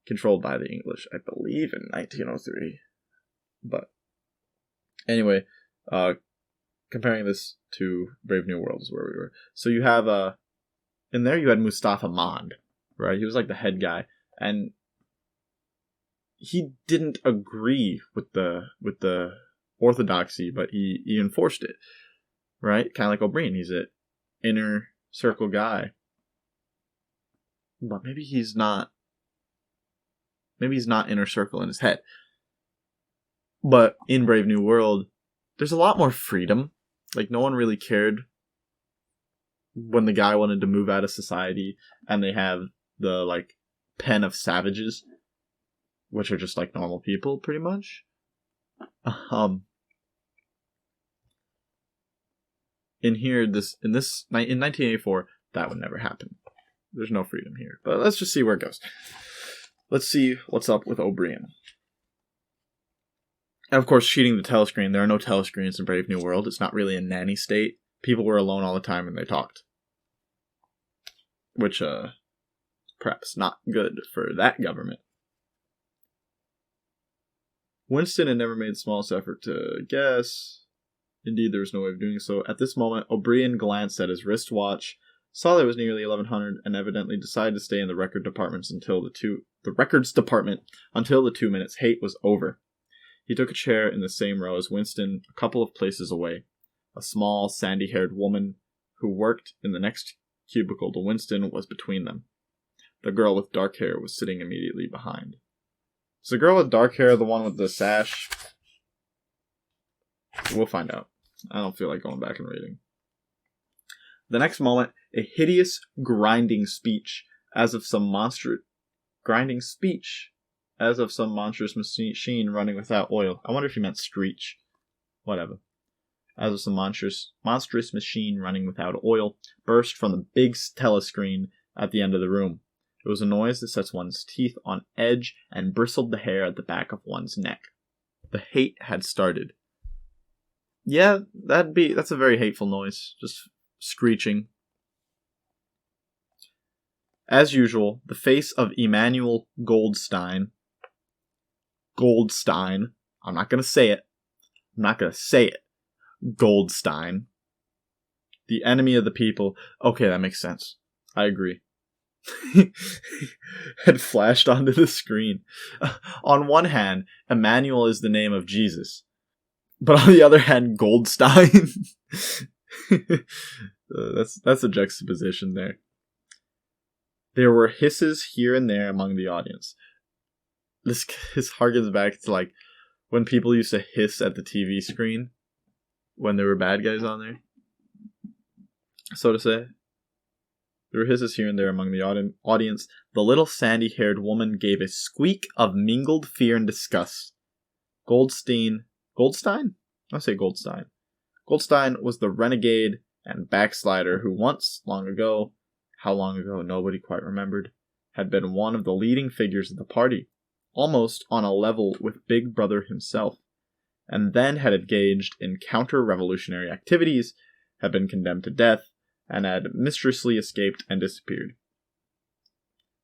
controlled by the English, I believe, in 1903. But anyway, comparing this to Brave New World is where we were. So you have, in there you had Mustafa Mond, right? He was like the head guy. And he didn't agree with the orthodoxy, but he enforced it, right? Kind of like O'Brien. He's an inner circle guy, but maybe he's not inner circle in his head. But in Brave New World, there's a lot more freedom. Like, no one really cared when the guy wanted to move out of society, and they have the like pen of savages, which are just like normal people, pretty much. In 1984, that would never happen. There's no freedom here. But let's just see where it goes. Let's see what's up with O'Brien. And of course, cheating the telescreen. There are no telescreens in Brave New World. It's not really a nanny state. People were alone all the time and they talked. Which, perhaps not good for that government. Winston had never made the smallest effort to guess. Indeed, there was no way of doing so. At this moment, O'Brien glanced at his wristwatch, saw that it was nearly 1100, and evidently decided to stay in the records department until the 2 minutes hate was over. He took a chair in the same row as Winston, a couple of places away. A small, sandy-haired woman who worked in the next cubicle to Winston was between them. The girl with dark hair was sitting immediately behind. Is the girl with dark hair the one with the sash? We'll find out. I don't feel like going back and reading. The next moment, a hideous grinding speech as of some monstrous machine running without oil. I wonder if he meant screech. Whatever. As of some monstrous machine running without oil burst from the big telescreen at the end of the room. It was a noise that sets one's teeth on edge and bristled the hair at the back of one's neck. The hate had started. Yeah, that's a very hateful noise. Just screeching. As usual, the face of Emanuel Goldstein, I'm not going to say it, I'm not going to say it. Goldstein. The enemy of the people. Okay, that makes sense. I agree. Had flashed onto the screen. On one hand, Emmanuel is the name of Jesus. But on the other hand, Goldstein. That's a juxtaposition there. There were hisses here and there among the audience. This harkens back to like when people used to hiss at the TV screen when there were bad guys on there, so to say. There were hisses here and there among the audience. The little sandy-haired woman gave a squeak of mingled fear and disgust. Goldstein? I'll say Goldstein. Goldstein was the renegade and backslider who once, long ago, how long ago nobody quite remembered, had been one of the leading figures of the party, almost on a level with Big Brother himself, and then had engaged in counter-revolutionary activities, had been condemned to death, and had mysteriously escaped and disappeared.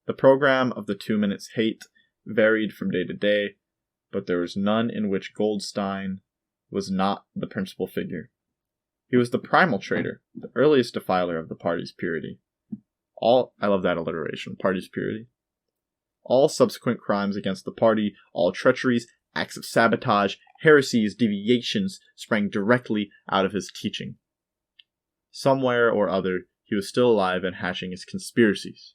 The program of the 2 Minutes Hate varied from day to day, but there was none in which Goldstein was not the principal figure. He was the primal traitor, the earliest defiler of the party's purity. I love that alliteration, party's purity. All subsequent crimes against the party, all treacheries, acts of sabotage, heresies, deviations, sprang directly out of his teaching. Somewhere or other, he was still alive and hashing his conspiracies.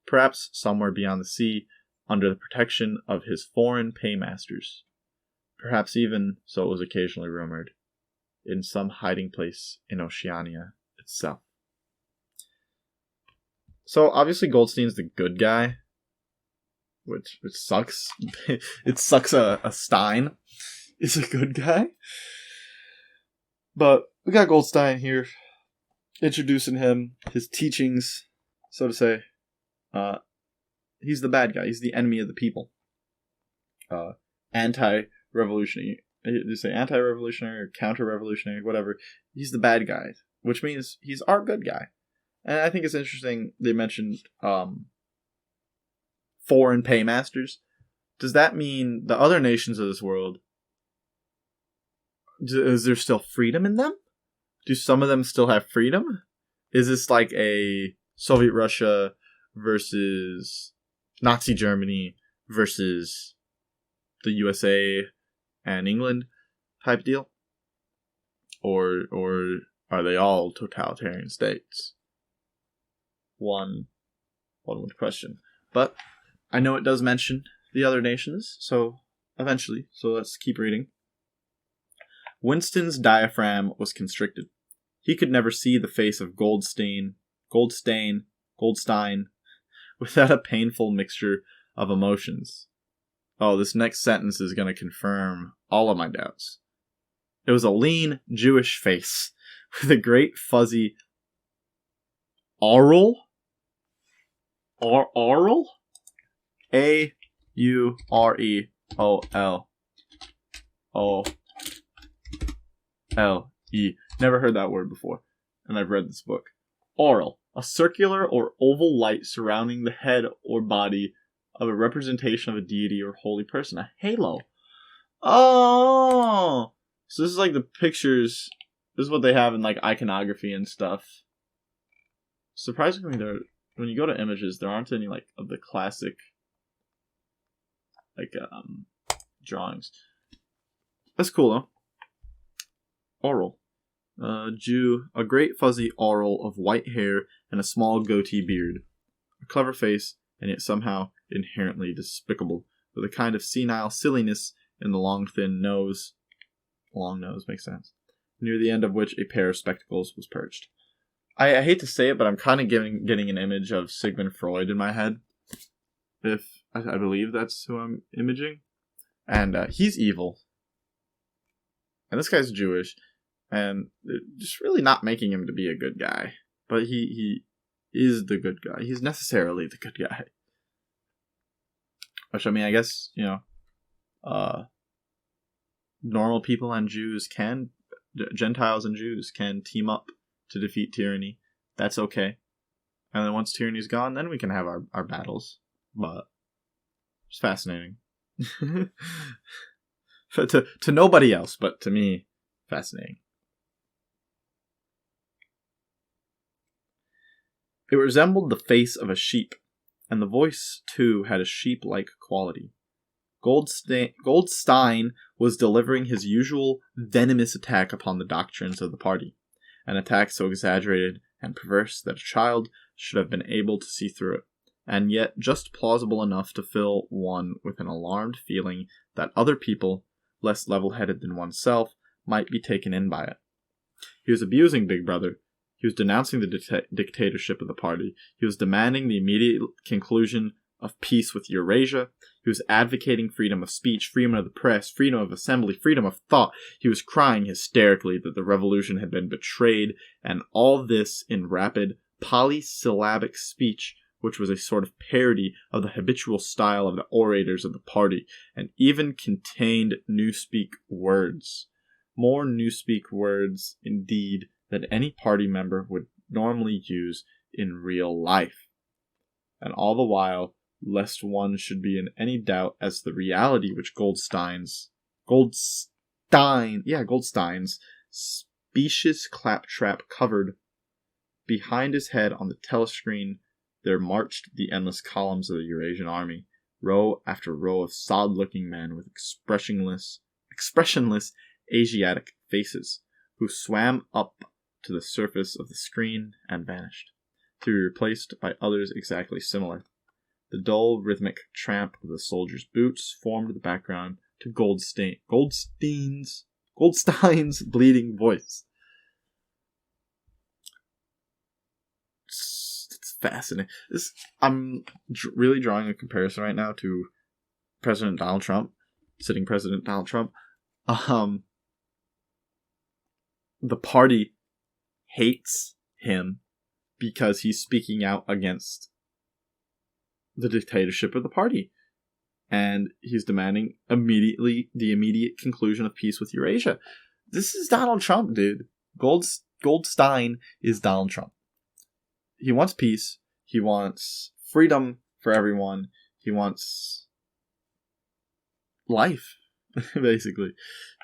Perhaps somewhere beyond the sea, under the protection of his foreign paymasters. Perhaps even, so it was occasionally rumored, in some hiding place in Oceania itself. So obviously Goldstein's the good guy, which sucks. It sucks a Stein is a good guy. But we got Goldstein here, introducing him, his teachings, so to say. He's the bad guy. He's the enemy of the people. Anti-revolutionary. Did you say anti-revolutionary or counter-revolutionary? Whatever. He's the bad guy, which means he's our good guy. And I think it's interesting they mentioned foreign paymasters. Does that mean the other nations of this world, is there still freedom in them? Do some of them still have freedom? Is this like a Soviet Russia versus Nazi Germany versus the USA and England type deal? Or are they all totalitarian states? One would question. But I know it does mention the other nations, so eventually. So let's keep reading. Winston's diaphragm was constricted. He could never see the face of Goldstein, without a painful mixture of emotions. Oh, this next sentence is going to confirm all of my doubts. It was a lean, Jewish face, with a great fuzzy aureole? Aureole? A-U-R-E-O-L-O-L-E. Never heard that word before, and I've read this book. Aureole, a circular or oval light surrounding the head or body of a representation of a deity or holy person. A halo. Oh! So this is like the pictures. This is what they have in like iconography and stuff. Surprisingly, when you go to images, there aren't any like of the classic drawings. That's cool though. Aureole. Jew, a great fuzzy aureole of white hair and a small goatee beard. A clever face, and yet somehow inherently despicable, with a kind of senile silliness in the long thin nose. Long nose makes sense. Near the end of which a pair of spectacles was perched. I hate to say it, but I'm kind of getting an image of Sigmund Freud in my head. If I believe that's who I'm imaging. And he's evil. And this guy's Jewish. And they're just really not making him to be a good guy. But he is the good guy. He's necessarily the good guy. Which, I mean, I guess, normal people and Gentiles and Jews can team up to defeat tyranny. That's okay. And then once tyranny's gone, then we can have our battles. But it's fascinating. to nobody else, but to me, fascinating. It resembled the face of a sheep, and the voice, too, had a sheep-like quality. Goldstein was delivering his usual venomous attack upon the doctrines of the party, an attack so exaggerated and perverse that a child should have been able to see through it, and yet just plausible enough to fill one with an alarmed feeling that other people, less level-headed than oneself, might be taken in by it. He was abusing Big Brother. He was denouncing the dictatorship of the party. He was demanding the immediate conclusion of peace with Eurasia. He was advocating freedom of speech, freedom of the press, freedom of assembly, freedom of thought. He was crying hysterically that the revolution had been betrayed, and all this in rapid, polysyllabic speech, which was a sort of parody of the habitual style of the orators of the party, and even contained newspeak words. More newspeak words, indeed, than any party member would normally use in real life. And all the while, lest one should be in any doubt as to the reality which Goldstein's specious claptrap covered, behind his head on the telescreen there marched the endless columns of the Eurasian army, row after row of sod-looking men with expressionless Asiatic faces, who swam up to the surface of the screen and vanished, to be replaced by others exactly similar. The dull, rhythmic tramp of the soldiers' boots formed the background to Goldstein's bleeding voice. It's fascinating. I'm really drawing a comparison right now to sitting President Donald Trump. The party hates him because he's speaking out against the dictatorship of the party, and he's demanding the immediate conclusion of peace with Eurasia. This is Donald Trump, dude. Goldstein is Donald Trump. He wants peace. He wants freedom for everyone. He wants life, basically.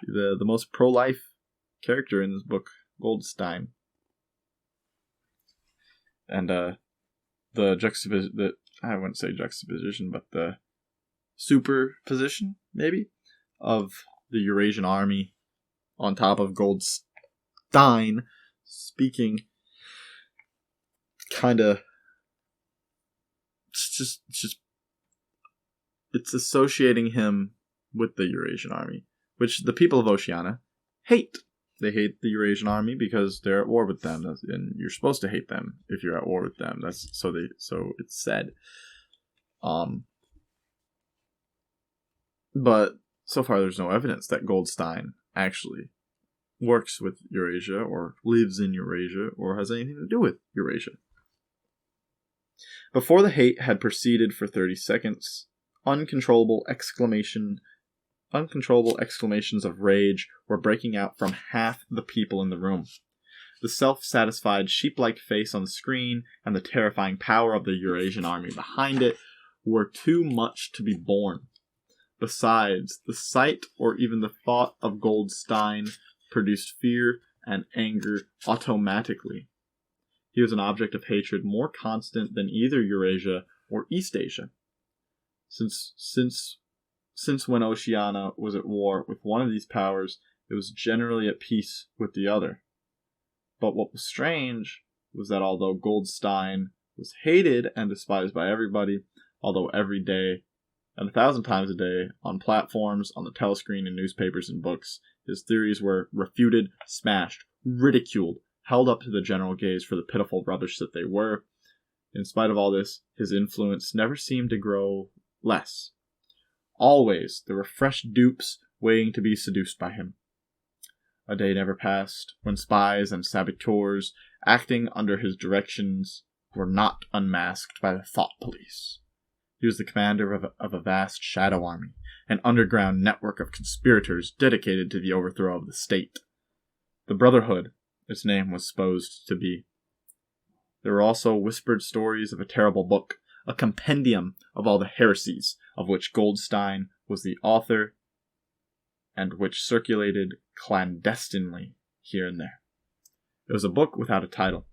The most pro-life character in this book, Goldstein. And I wouldn't say juxtaposition, but the superposition, maybe, of the Eurasian army on top of Goldstein speaking, kind of, it's associating him with the Eurasian army, which the people of Oceania hate. They hate the Eurasian army because they're at war with them, and you're supposed to hate them if you're at war with them. That's so it's said. But so far, there's no evidence that Goldstein actually works with Eurasia, or lives in Eurasia, or has anything to do with Eurasia. Before the hate had proceeded for 30 seconds, uncontrollable exclamations of rage were breaking out from half the people in the room. The self-satisfied sheep-like face on the screen and the terrifying power of the Eurasian army behind it were too much to be borne. Besides, the sight or even the thought of Goldstein produced fear and anger automatically. He was an object of hatred more constant than either Eurasia or East Asia. Since when Oceania was at war with one of these powers, it was generally at peace with the other. But what was strange was that although Goldstein was hated and despised by everybody, although every day and 1,000 times a day on platforms, on the telescreen, in newspapers and books, his theories were refuted, smashed, ridiculed, held up to the general gaze for the pitiful rubbish that they were. In spite of all this, his influence never seemed to grow less. Always there were fresh dupes waiting to be seduced by him. A day never passed when spies and saboteurs acting under his directions were not unmasked by the thought police. He was the commander of a vast shadow army, an underground network of conspirators dedicated to the overthrow of the state. The Brotherhood, its name was supposed to be. There were also whispered stories of a terrible book, a compendium of all the heresies of which Goldstein was the author, and which circulated clandestinely here and there. It was a book without a title.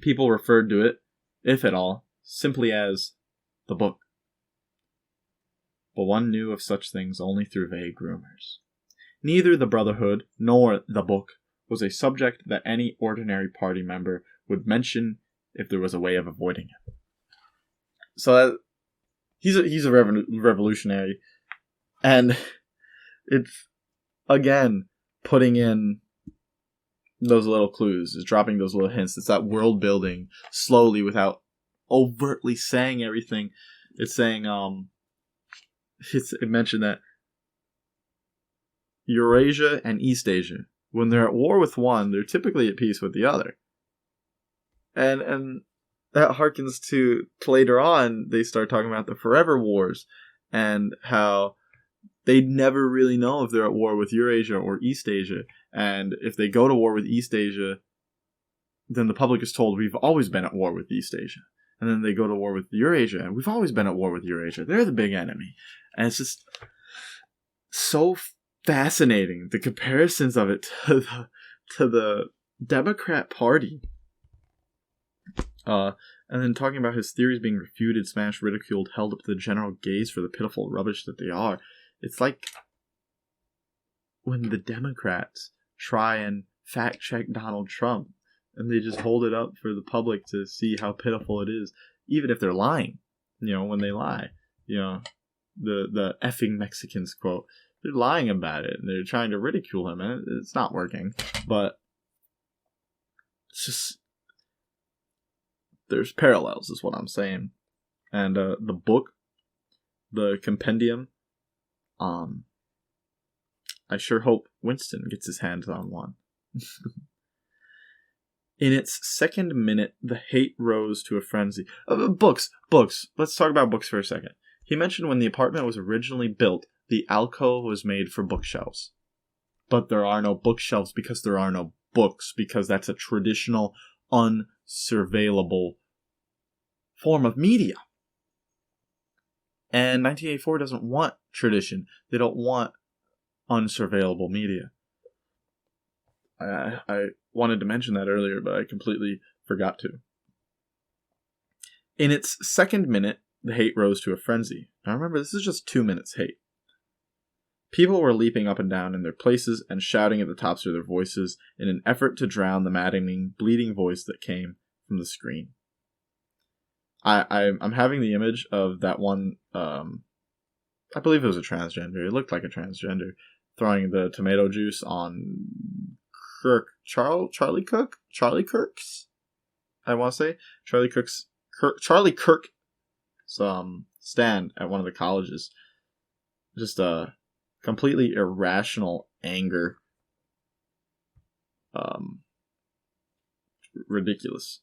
People referred to it, if at all, simply as the book. But one knew of such things only through vague rumors. Neither the Brotherhood nor the book was a subject that any ordinary party member would mention if there was a way of avoiding it. So he's a revolutionary, and it's, again, putting in those little clues, is dropping those little hints. It's that world building slowly without overtly saying everything. It's saying, it mentioned that Eurasia and Eastasia, when they're at war with one, they're typically at peace with the other. And that harkens to later on, they start talking about the Forever Wars and how they never really know if they're at war with Eurasia or Eastasia. And if they go to war with Eastasia, then the public is told we've always been at war with Eastasia. And then they go to war with Eurasia, and we've always been at war with Eurasia. They're the big enemy. And it's just so fascinating, the comparisons of it to the Democrat Party. And then talking about his theories being refuted, smashed, ridiculed, held up to the general gaze for the pitiful rubbish that they are. It's like when the Democrats try and fact-check Donald Trump, and they just hold it up for the public to see how pitiful it is, even if they're lying. When they lie. The effing Mexicans quote. They're lying about it, and they're trying to ridicule him, and it's not working. But it's just, there's parallels, is what I'm saying. And the book, the compendium, I sure hope Winston gets his hands on one. In its second minute, the hate rose to a frenzy. Books. Let's talk about books for a second. He mentioned when the apartment was originally built, the alcove was made for bookshelves. But there are no bookshelves because there are no books, because that's a traditional, unsurveillable form of media. And 1984 doesn't want tradition. They don't want unsurveillable media. I wanted to mention that earlier, but I completely forgot to. In its second minute, the hate rose to a frenzy. Now remember, this is just 2 minutes hate. People were leaping up and down in their places and shouting at the tops of their voices in an effort to drown the maddening, bleeding voice that came from the screen. I'm having the image of that one, I believe it was a transgender. It looked like a transgender, throwing the tomato juice on Charlie Kirk's, I want to say, Charlie Kirk's stand at one of the colleges. Just a completely irrational anger. Ridiculous.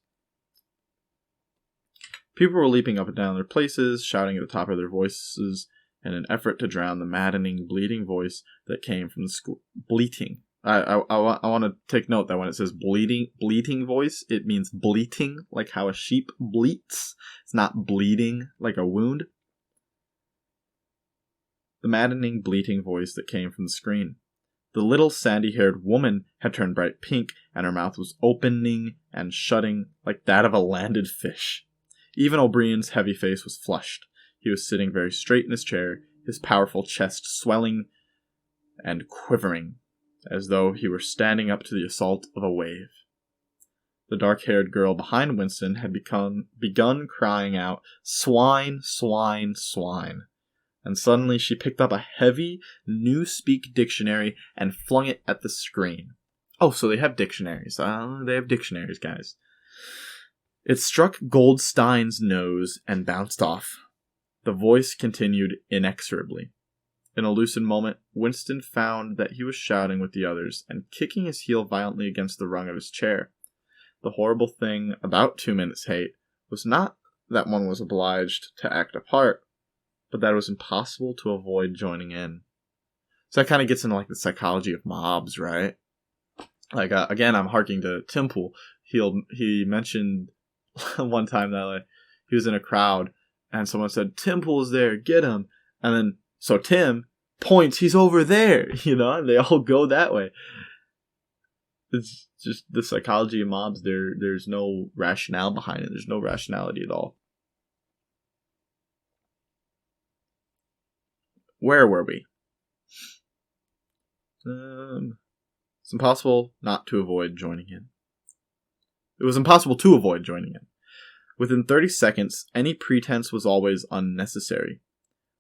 People were leaping up and down their places, shouting at the top of their voices in an effort to drown the maddening, bleating voice that came from the school. Bleating. I want to take note that when it says bleating voice, it means bleating, like how a sheep bleats. It's not bleeding like a wound. The maddening, bleating voice that came from the screen. The little sandy-haired woman had turned bright pink, and her mouth was opening and shutting like that of a landed fish. Even O'Brien's heavy face was flushed. He was sitting very straight in his chair, his powerful chest swelling and quivering, as though he were standing up to the assault of a wave. The dark-haired girl behind Winston had begun crying out, "Swine, swine, swine." And suddenly she picked up a heavy Newspeak dictionary and flung it at the screen. Oh, so they have dictionaries. They have dictionaries, guys. It struck Goldstein's nose and bounced off. The voice continued inexorably. In a lucid moment, Winston found that he was shouting with the others and kicking his heel violently against the rung of his chair. The horrible thing about 2 minutes hate was not that one was obliged to act a part, but that it was impossible to avoid joining in. So that kind of gets into like the psychology of mobs, right? Like, again, I'm harking to Tim Pool. He mentioned one time that like, he was in a crowd and someone said, "Tim Pool's there, get him." And then, so Tim points, he's over there, and they all go that way. It's just the psychology of mobs. There's no rationale behind it. There's no rationality at all. Where were we? It's impossible not to avoid joining in. It was impossible to avoid joining in. Within 30 seconds, any pretense was always unnecessary.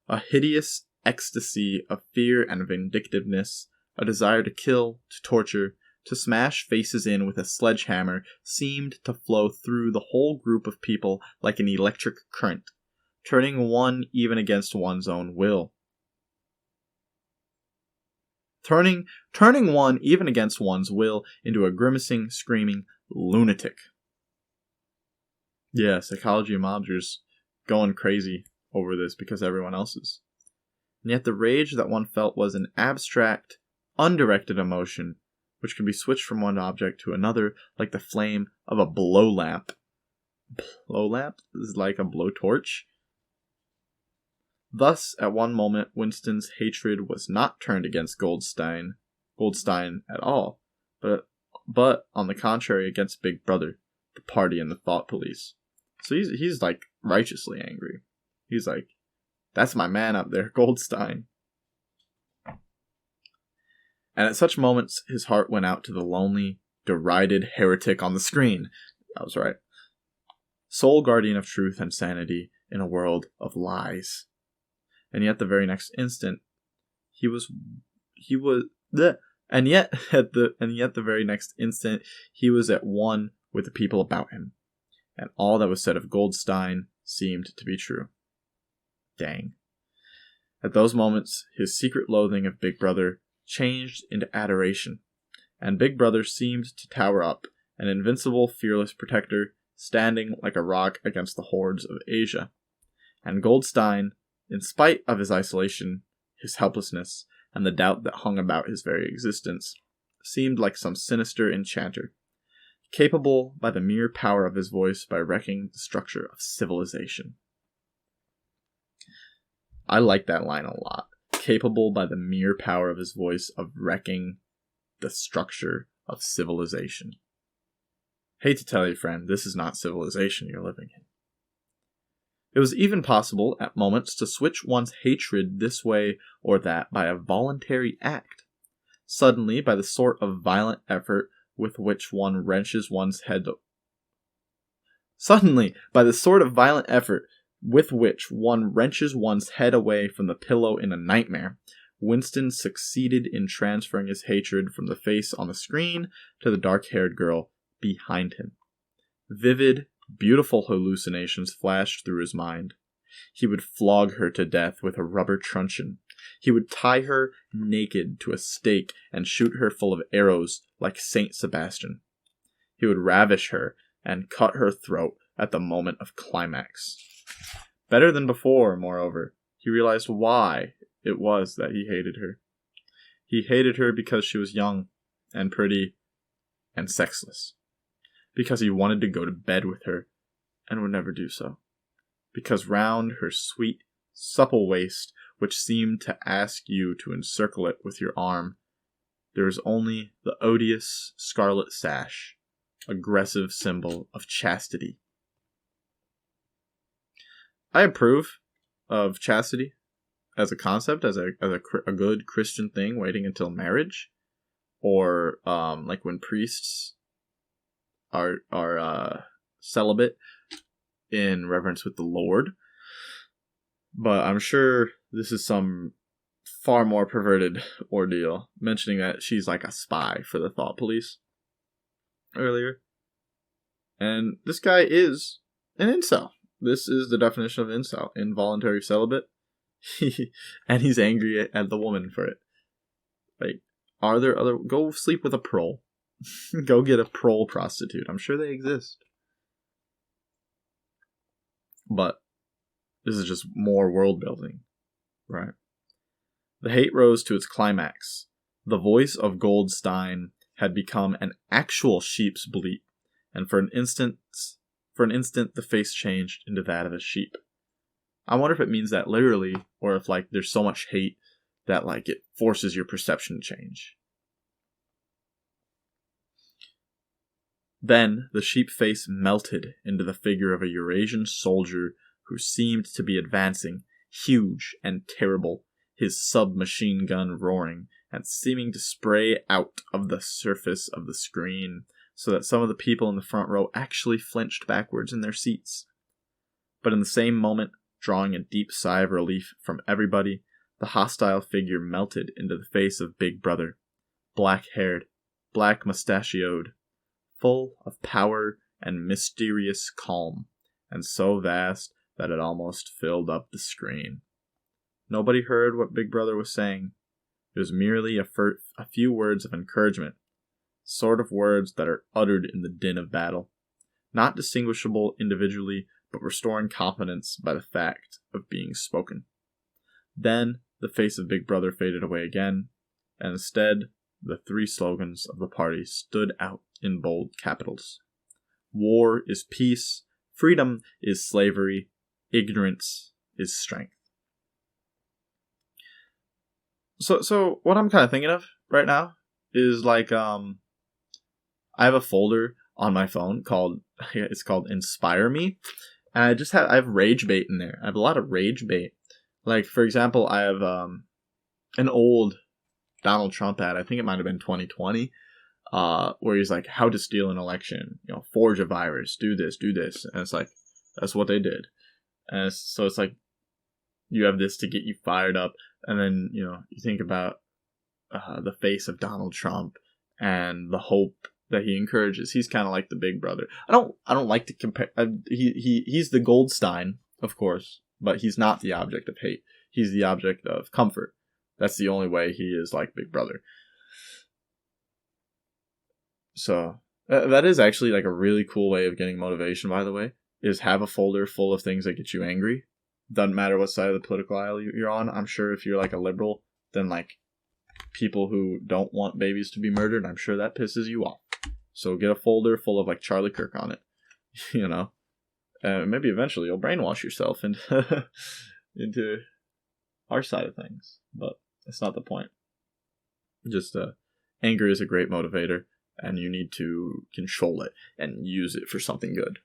A hideous ecstasy of fear and vindictiveness, a desire to kill, to torture, to smash faces in with a sledgehammer seemed to flow through the whole group of people like an electric current, turning one even against one's own will. Turning one even against one's will into a grimacing, screaming lunatic. Yeah, psychology of mobs are just going crazy over this because everyone else is. And yet the rage that one felt was an abstract, undirected emotion, which can be switched from one object to another like the flame of a blow lamp. Blow lamp is like a blowtorch. Thus, at one moment, Winston's hatred was not turned against Goldstein at all, but on the contrary against Big Brother, the party and the thought police. So he's like righteously angry. He's like, that's my man up there, Goldstein. And at such moments, his heart went out to the lonely, derided heretic on the screen. I was right. Sole guardian of truth and sanity in a world of lies. And yet the very next instant, he was at one with the people about him. And all that was said of Goldstein seemed to be true. Dang. At those moments, his secret loathing of Big Brother changed into adoration, and Big Brother seemed to tower up, an invincible, fearless protector, standing like a rock against the hordes of Asia. And Goldstein, in spite of his isolation, his helplessness, and the doubt that hung about his very existence, seemed like some sinister enchanter, capable by the mere power of his voice by wrecking the structure of civilization. I like that line a lot. Capable by the mere power of his voice of wrecking the structure of civilization. Hate to tell you, friend, this is not civilization you're living in. It was even possible, at moments, to switch one's hatred this way or that by a voluntary act. Suddenly, by the sort of violent effort with which one wrenches one's head away from the pillow in a nightmare, Winston succeeded in transferring his hatred from the face on the screen to the dark-haired girl behind him. Vivid, beautiful hallucinations flashed through his mind. He would flog her to death with a rubber truncheon. He would tie her naked to a stake and shoot her full of arrows like Saint Sebastian. He would ravish her and cut her throat at the moment of climax. Better than before, moreover, he realized why it was that he hated her. He hated her because she was young and pretty and sexless. Because he wanted to go to bed with her and would never do so. Because round her sweet, supple waist, which seemed to ask you to encircle it with your arm, there was only the odious scarlet sash, aggressive symbol of chastity. I approve of chastity as a concept, as a good Christian thing, waiting until marriage, or like when priests are celibate in reverence with the Lord. But I'm sure this is some far more perverted ordeal, mentioning that she's like a spy for the thought police earlier. And this guy is an incel. This is the definition of incel, involuntary celibate. And he's angry at the woman for it. Like, are there other... Go sleep with a prole. Go get a prole prostitute. I'm sure they exist. But this is just more world building, right? The hate rose to its climax. The voice of Goldstein had become an actual sheep's bleat, and for an instant the face changed into that of a sheep. I wonder if it means that literally, or if like there's so much hate that like it forces your perception to change. Then the sheep face melted into the figure of a Eurasian soldier who seemed to be advancing, huge and terrible, his submachine gun roaring and seeming to spray out of the surface of the screen, so that some of the people in the front row actually flinched backwards in their seats. But in the same moment, drawing a deep sigh of relief from everybody, the hostile figure melted into the face of Big Brother, black-haired, black-mustachioed, full of power and mysterious calm, and so vast that it almost filled up the screen. Nobody heard what Big Brother was saying. It was merely a few words of encouragement, sort of words that are uttered in the din of battle, not distinguishable individually, but restoring confidence by the fact of being spoken. Then the face of Big Brother faded away again, and instead the 3 slogans of the party stood out in bold capitals. War is peace, freedom is slavery, ignorance is strength. So what I'm kind of thinking of right now is like I have a folder on my phone called Inspire Me, and I have rage bait in there. I have a lot of rage bait. Like, for example, I have an old Donald Trump ad. I think it might have been 2020, where he's like, how to steal an election, forge a virus, do this, and it's like, that's what they did. And so it's like, you have this to get you fired up, and then, you think about the face of Donald Trump and the hope that he encourages. He's kind of like the Big Brother. I don't like to compare. He's the Goldstein, of course, but he's not the object of hate. He's the object of comfort. That's the only way he is like Big Brother. So that is actually like a really cool way of getting motivation, by the way, is have a folder full of things that get you angry. Doesn't matter what side of the political aisle you're on. I'm sure if you're like a liberal, then like people who don't want babies to be murdered, I'm sure that pisses you off. So get a folder full of like Charlie Kirk on it, maybe eventually you'll brainwash yourself into our side of things, but that's not the point. Just anger is a great motivator, and you need to control it and use it for something good.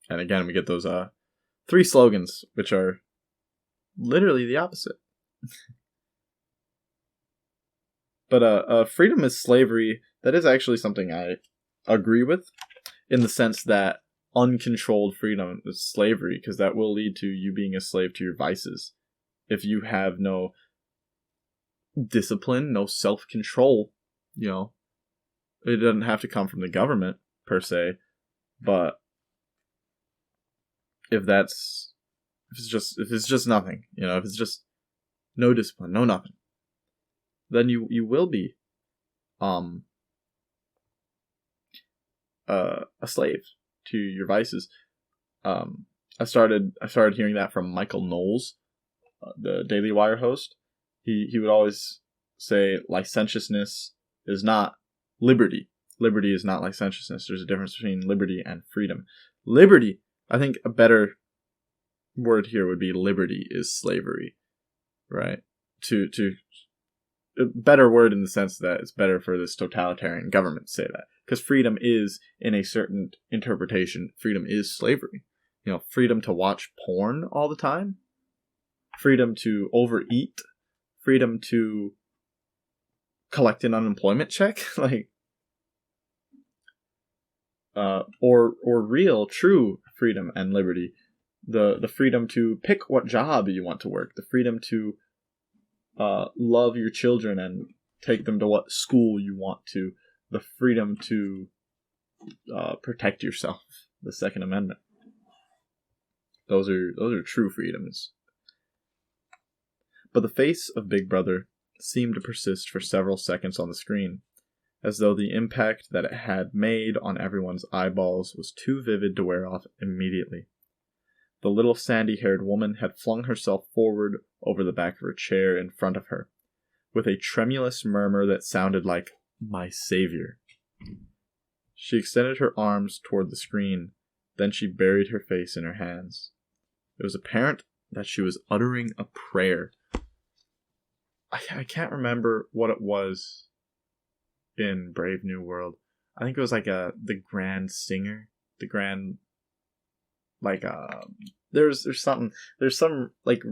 And again, we get those 3 slogans, which are literally the opposite. But freedom is slavery. That is actually something I agree with, in the sense that uncontrolled freedom is slavery, because that will lead to you being a slave to your vices. If you have no discipline, no self-control, it doesn't have to come from the government per se, but if it's just nothing, if it's just no discipline, no nothing, then you will be a slave to your vices. I started hearing that from Michael Knowles, the Daily Wire host. He would always say licentiousness is not liberty. Liberty is not licentiousness. There's a difference between liberty and freedom. Liberty, I think a better word here would be liberty is slavery, right? To a better word in the sense that it's better for this totalitarian government to say that. Because freedom is, in a certain interpretation, freedom is slavery. Freedom to watch porn all the time, freedom to overeat, freedom to collect an unemployment check, or real, true freedom and liberty. The freedom to pick what job you want to work, the freedom to love your children and take them to what school you want to, the freedom to protect yourself, the Second Amendment. Those are true freedoms. But the face of Big Brother seemed to persist for several seconds on the screen, as though the impact that it had made on everyone's eyeballs was too vivid to wear off immediately. The little sandy-haired woman had flung herself forward over the back of her chair in front of her, with a tremulous murmur that sounded like, "My savior." She extended her arms toward the screen, then she buried her face in her hands. It was apparent that she was uttering a prayer, I can't remember what it was in Brave New World. I think it was like the Grand Singer, the Grand like there's some like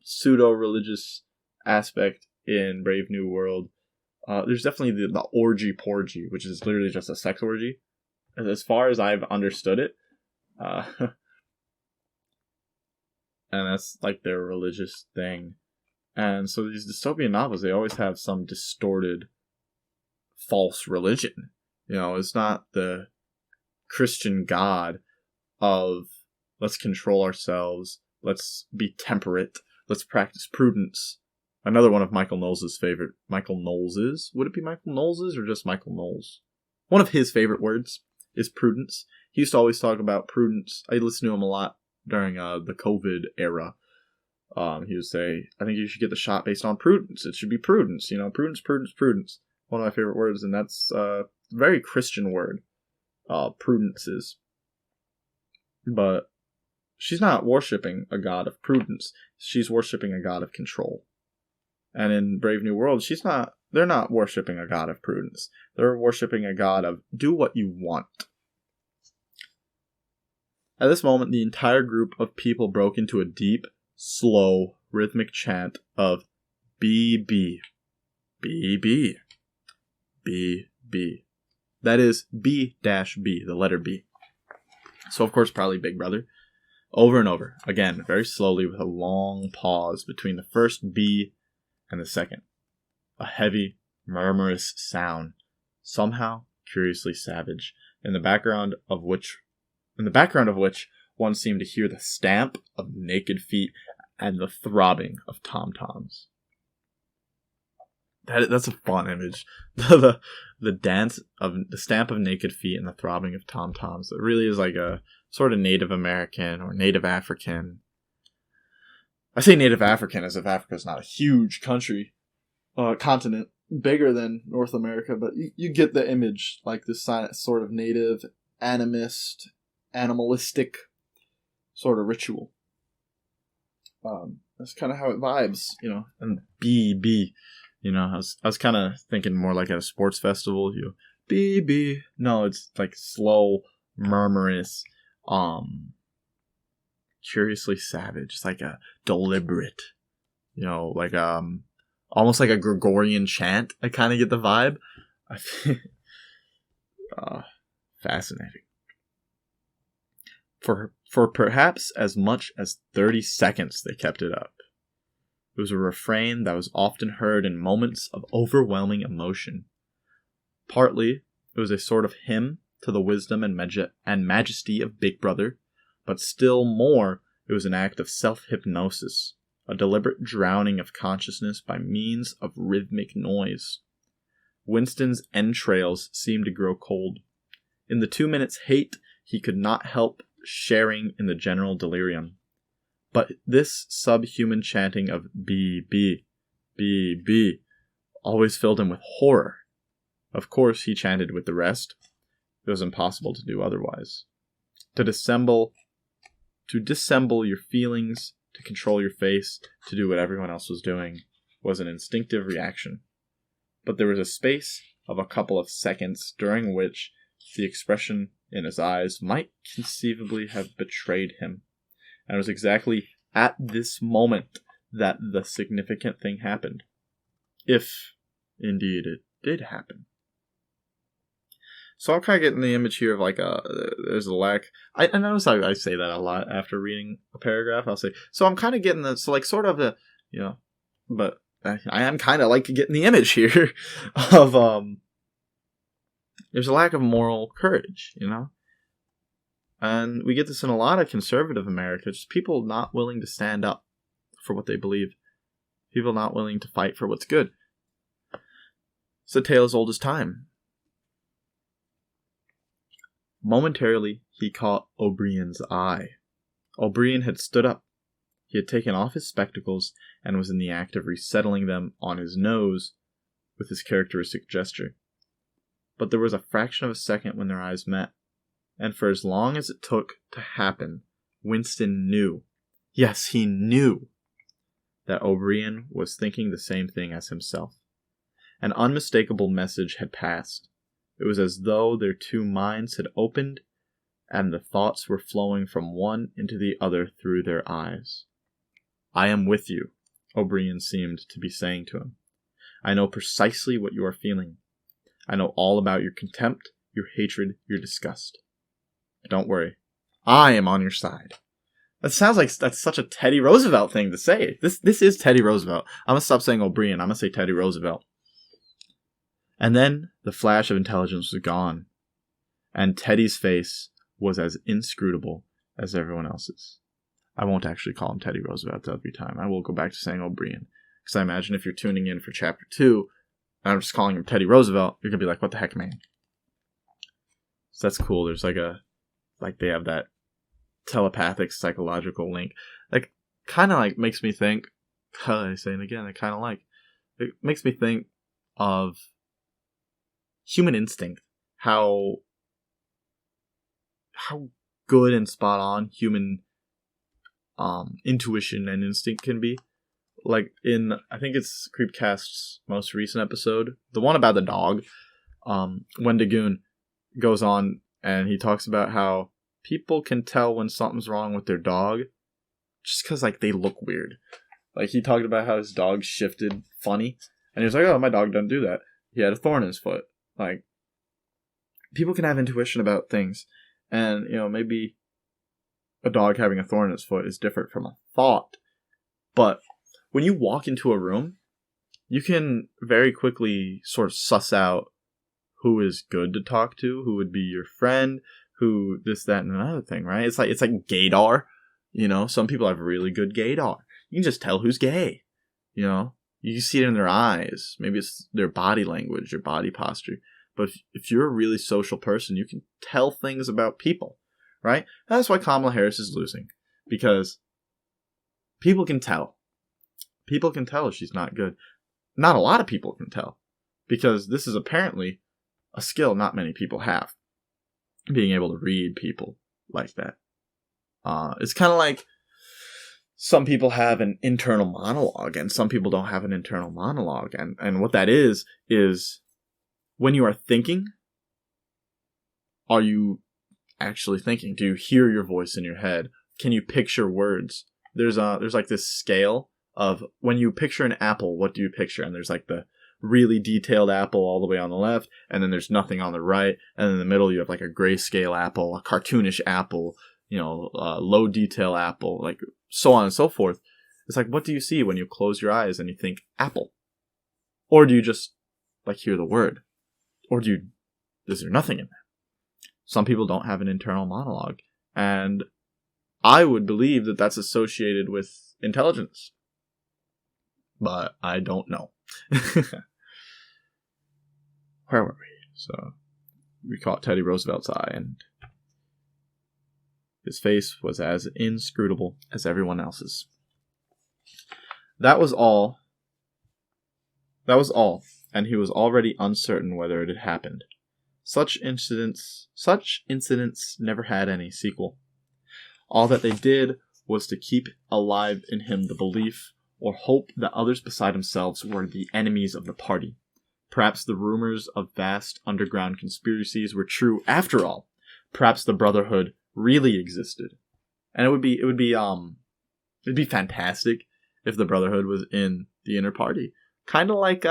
pseudo religious aspect in Brave New World. There's definitely the orgy porgy, which is literally just a sex orgy, as far as I've understood it. And that's like their religious thing. And so these dystopian novels, they always have some distorted, false religion. It's not the Christian God of let's control ourselves, let's be temperate, let's practice prudence. Another one of Michael Knowles' favorite. Michael Knowles's? Would it be Michael Knowles's or just Michael Knowles? One of his favorite words is prudence. He used to always talk about prudence. I listened to him a lot during the COVID era. He would say, I think you should get the shot based on prudence. It should be prudence. Prudence, prudence, prudence. One of my favorite words, and that's a very Christian word. Prudence is. But she's not worshipping a god of prudence. She's worshipping a god of control. And in Brave New World, they're not worshipping a god of prudence. They're worshipping a god of do what you want. At this moment, the entire group of people broke into a deep, slow, rhythmic chant of BB. BB. BB. That is B-B, the letter B. So, of course, probably Big Brother. Over and over. Again, very slowly with a long pause between the first B and the second. A heavy, murmurous sound. Somehow, curiously savage. In the background of which one seemed to hear the stamp of naked feet and the throbbing of tom-toms. That's a fun image. the dance of the stamp of naked feet and the throbbing of tom-toms. It really is like a sort of Native American or Native African. I say Native African as if Africa's not a huge continent, bigger than North America, but you get the image, like this sort of native, animalistic sort of ritual. That's kind of how it vibes, and BB. I was kind of thinking more like at a sports festival. BB. No, it's like slow, murmurous, curiously savage. It's like a deliberate, like almost like a Gregorian chant. I kind of get the vibe. I think fascinating. For perhaps as much as 30 seconds, they kept it up. It was a refrain that was often heard in moments of overwhelming emotion. Partly, it was a sort of hymn to the wisdom and majesty of Big Brother, but still more, it was an act of self-hypnosis, a deliberate drowning of consciousness by means of rhythmic noise. Winston's entrails seemed to grow cold. In the 2 minutes' hate, he could not help sharing in the general delirium. But this subhuman chanting of B-B, B-B, always filled him with horror. Of course, he chanted with the rest. It was impossible to do otherwise. To dissemble your feelings, to control your face, to do what everyone else was doing, was an instinctive reaction. But there was a space of a couple of seconds during which the expression in his eyes might conceivably have betrayed him. And it was exactly at this moment that the significant thing happened. If, indeed, it did happen. So I'm kind of getting the image here of like there's a lack. I notice I say that a lot after reading a paragraph. I'll say, so I'm kind of getting the, so like sort of the, but I am kind of like getting the image here of, there's a lack of moral courage, And we get this in a lot of conservative America, just people not willing to stand up for what they believe. People not willing to fight for what's good. It's a tale as old as time. Momentarily, he caught O'Brien's eye. O'Brien had stood up. He had taken off his spectacles and was in the act of resettling them on his nose with his characteristic gesture. But there was a fraction of a second when their eyes met. And for as long as it took to happen, Winston knew. Yes, he knew that O'Brien was thinking the same thing as himself. An unmistakable message had passed. It was as though their two minds had opened, and the thoughts were flowing from one into the other through their eyes. "I am with you," O'Brien seemed to be saying to him. "I know precisely what you are feeling. I know all about your contempt, your hatred, your disgust. But don't worry. I am on your side." That sounds like that's such a Teddy Roosevelt thing to say. This is Teddy Roosevelt. I'm going to stop saying O'Brien. I'm going to say Teddy Roosevelt. And then the flash of intelligence was gone, and Teddy's face was as inscrutable as everyone else's. I won't actually call him Teddy Roosevelt every time. I will go back to saying O'Brien. Because I imagine if you're tuning in for Chapter 2, and I'm just calling him Teddy Roosevelt, you're going to be like, what the heck, man? So that's cool. There's they have that telepathic psychological link. Kind of makes me think, I say it again, it makes me think of human instinct. How good and spot on human intuition and instinct can be. In, I think it's Creepcast's most recent episode, the one about the dog, Wendigoon goes on and he talks about how people can tell when something's wrong with their dog just because they look weird. He talked about how his dog shifted funny, and he was like, "Oh, my dog doesn't do that. He had a thorn in his foot." People can have intuition about things, and maybe a dog having a thorn in its foot is different from a thought. But when you walk into a room, you can very quickly sort of suss out who is good to talk to, who would be your friend, who this, that, and another thing, right? It's like gaydar. Some people have really good gaydar. You can just tell who's gay. You can see it in their eyes. Maybe it's their body language, their body posture. But if you're a really social person, you can tell things about people, right? That's why Kamala Harris is losing. Because people can tell. People can tell if she's not good. Not a lot of people can tell. Because this is apparently a skill not many people have. Being able to read people like that. It's kind of like some people have an internal monologue and some people don't have an internal monologue. And what that is when you are thinking, are you actually thinking? Do you hear your voice in your head? Can you picture words? There's this scale of when you picture an apple, what do you picture? And there's the really detailed apple all the way on the left, and then there's nothing on the right, and in the middle you have a grayscale apple, a cartoonish apple, low detail apple, so on and so forth. It's what do you see when you close your eyes and you think apple? Or do you just hear the word? Or is there nothing in there? Some people don't have an internal monologue, and I would believe that that's associated with intelligence. But I don't know. Where were we? So we caught Teddy Roosevelt's eye, and his face was as inscrutable as everyone else's. That was all, and he was already uncertain whether it had happened. Such incidents never had any sequel. All that they did was to keep alive in him the belief or hope that others beside themselves were the enemies of the party. Perhaps the rumors of vast underground conspiracies were true after all. Perhaps the Brotherhood really existed. And it would be fantastic if the Brotherhood was in the inner party. Kind of like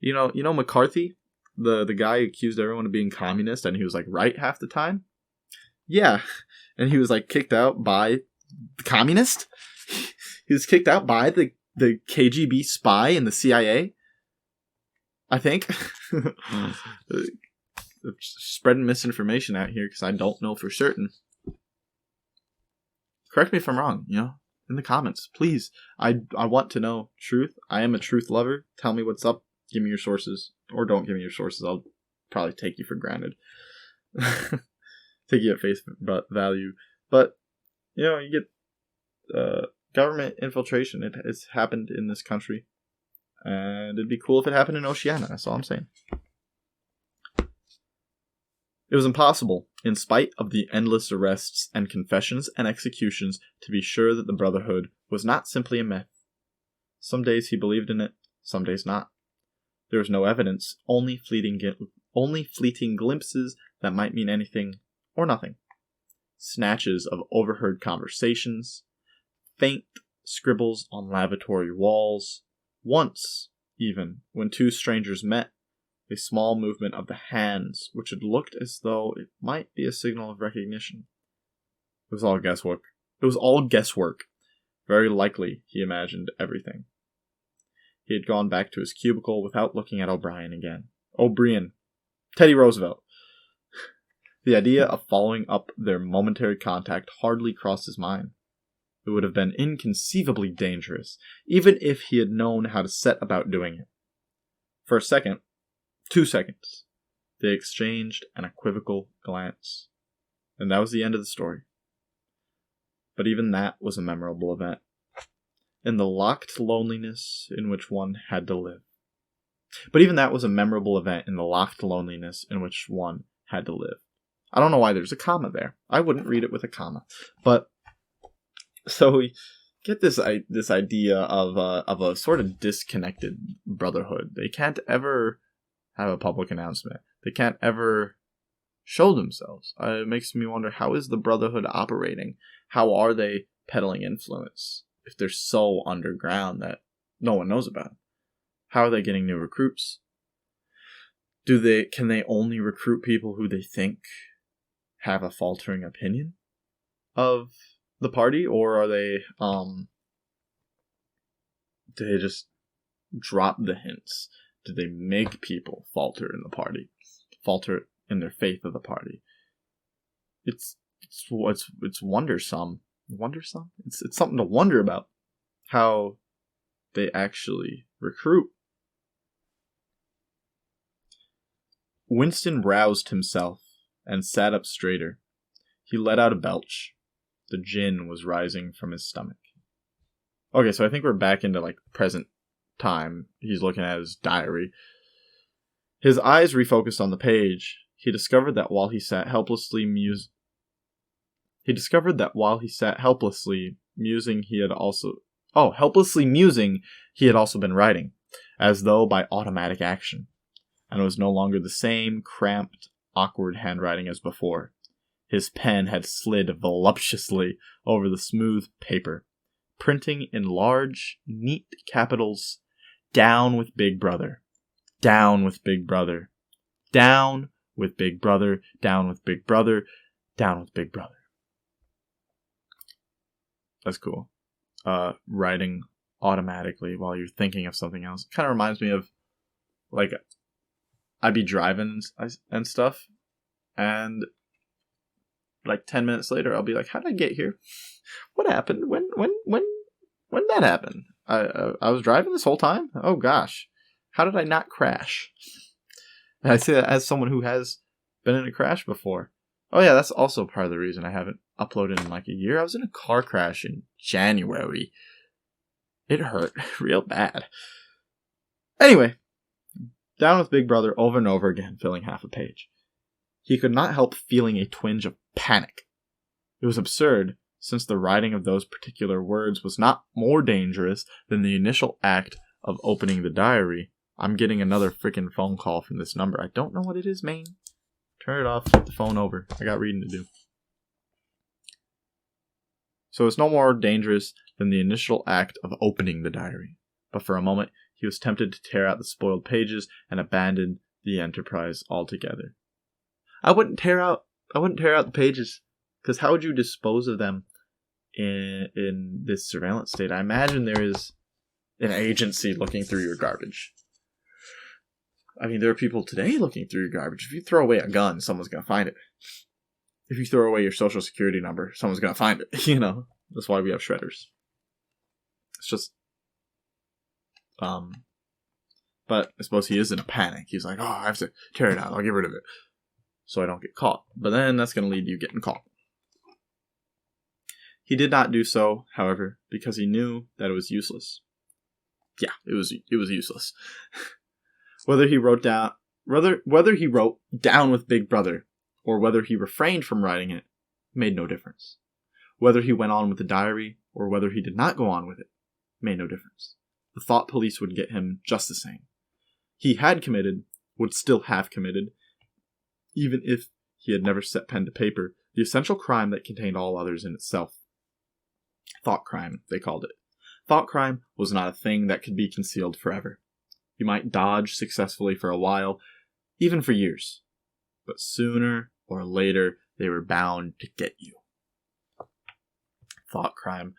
McCarthy, the guy who accused everyone of being communist, and he was right half the time. Yeah, and he was kicked out by the communist. He was kicked out by the KGB spy and the CIA. I think. Spreading misinformation out here because I don't know for certain. Correct me if I'm wrong, in the comments, please. I want to know truth. I am a truth lover. Tell me what's up. Give me your sources, or don't give me your sources. I'll probably take you for granted. Take you at face value. But you get government infiltration. It's happened in this country, and it'd be cool if it happened in Oceania. That's all I'm saying. It was impossible, in spite of the endless arrests and confessions and executions, to be sure that the Brotherhood was not simply a myth. Some days he believed in it, some days not. There was no evidence, only fleeting glimpses that might mean anything or nothing. Snatches of overheard conversations, faint scribbles on lavatory walls. Once, even, when two strangers met, a small movement of the hands, which had looked as though it might be a signal of recognition. It was all guesswork. Very likely, he imagined everything. He had gone back to his cubicle without looking at O'Brien again. O'Brien. Teddy Roosevelt. The idea of following up their momentary contact hardly crossed his mind. It would have been inconceivably dangerous, even if he had known how to set about doing it. For a second, 2 seconds, they exchanged an equivocal glance. And that was the end of the story. But even that was a memorable event. In the locked loneliness in which one had to live. I don't know why there's a comma there. I wouldn't read it with a comma. But, so we get this idea of a sort of disconnected brotherhood. They can't ever have a public announcement. They can't ever show themselves. It makes me wonder, how is the brotherhood operating? How are they peddling influence if they're so underground that no one knows about them? How are they getting new recruits? Can they only recruit people who they think have a faltering opinion of the party, or are they do they just drop the hints? Do they make people falter in the party, falter in their faith of the party? It's wondersome. It's something to wonder about, how they actually recruit. Winston roused himself and sat up straighter. He let out a belch. The gin was rising from his stomach. Okay, so I think we're back into present time. He's looking at his diary. His eyes refocused on the page. He discovered that while he sat helplessly musing, he had also been writing, as though by automatic action, and it was no longer the same cramped, awkward handwriting as before. His pen had slid voluptuously over the smooth paper, printing in large, neat capitals, "Down with Big Brother. Down with Big Brother. Down with Big Brother. Down with Big Brother. Down with Big Brother." That's cool. Writing automatically while you're thinking of something else. Kind of reminds me of, I'd be driving and stuff, and 10 minutes later, I'll be like, how did I get here? What happened? When that happened? I was driving this whole time? Oh gosh. How did I not crash? And I say that as someone who has been in a crash before. Oh yeah, that's also part of the reason I haven't uploaded in a year. I was in a car crash in January. It hurt real bad. Anyway, Down with Big Brother over and over again, filling half a page. He could not help feeling a twinge of panic. It was absurd, since the writing of those particular words was not more dangerous than the initial act of opening the diary. I'm getting another freaking phone call from this number. I don't know what it is, man. Turn it off, flip the phone over. I got reading to do. So it's no more dangerous than the initial act of opening the diary. But for a moment, he was tempted to tear out the spoiled pages and abandon the enterprise altogether. I wouldn't tear out the pages, because how would you dispose of them in this surveillance state? I imagine there is an agency looking through your garbage. I mean, there are people today looking through your garbage. If you throw away a gun, someone's going to find it. If you throw away your social security number, someone's going to find it. That's why we have shredders. It's just... But I suppose he is in a panic. He's like, I have to tear it out. I'll get rid of it so I don't get caught. But then that's going to lead to you getting caught. He did not do so, however, because he knew that it was useless. Yeah, it was useless. Whether he wrote Down with Big Brother, or whether he refrained from writing it, made no difference. Whether he went on with the diary, or whether he did not go on with it, made no difference. The thought police would get him just the same. He had committed, would still have committed, even if he had never set pen to paper, the essential crime that contained all others in itself. Thought crime, they called it. Thought crime was not a thing that could be concealed forever. You might dodge successfully for a while, even for years, but sooner or later they were bound to get you. Thought crime.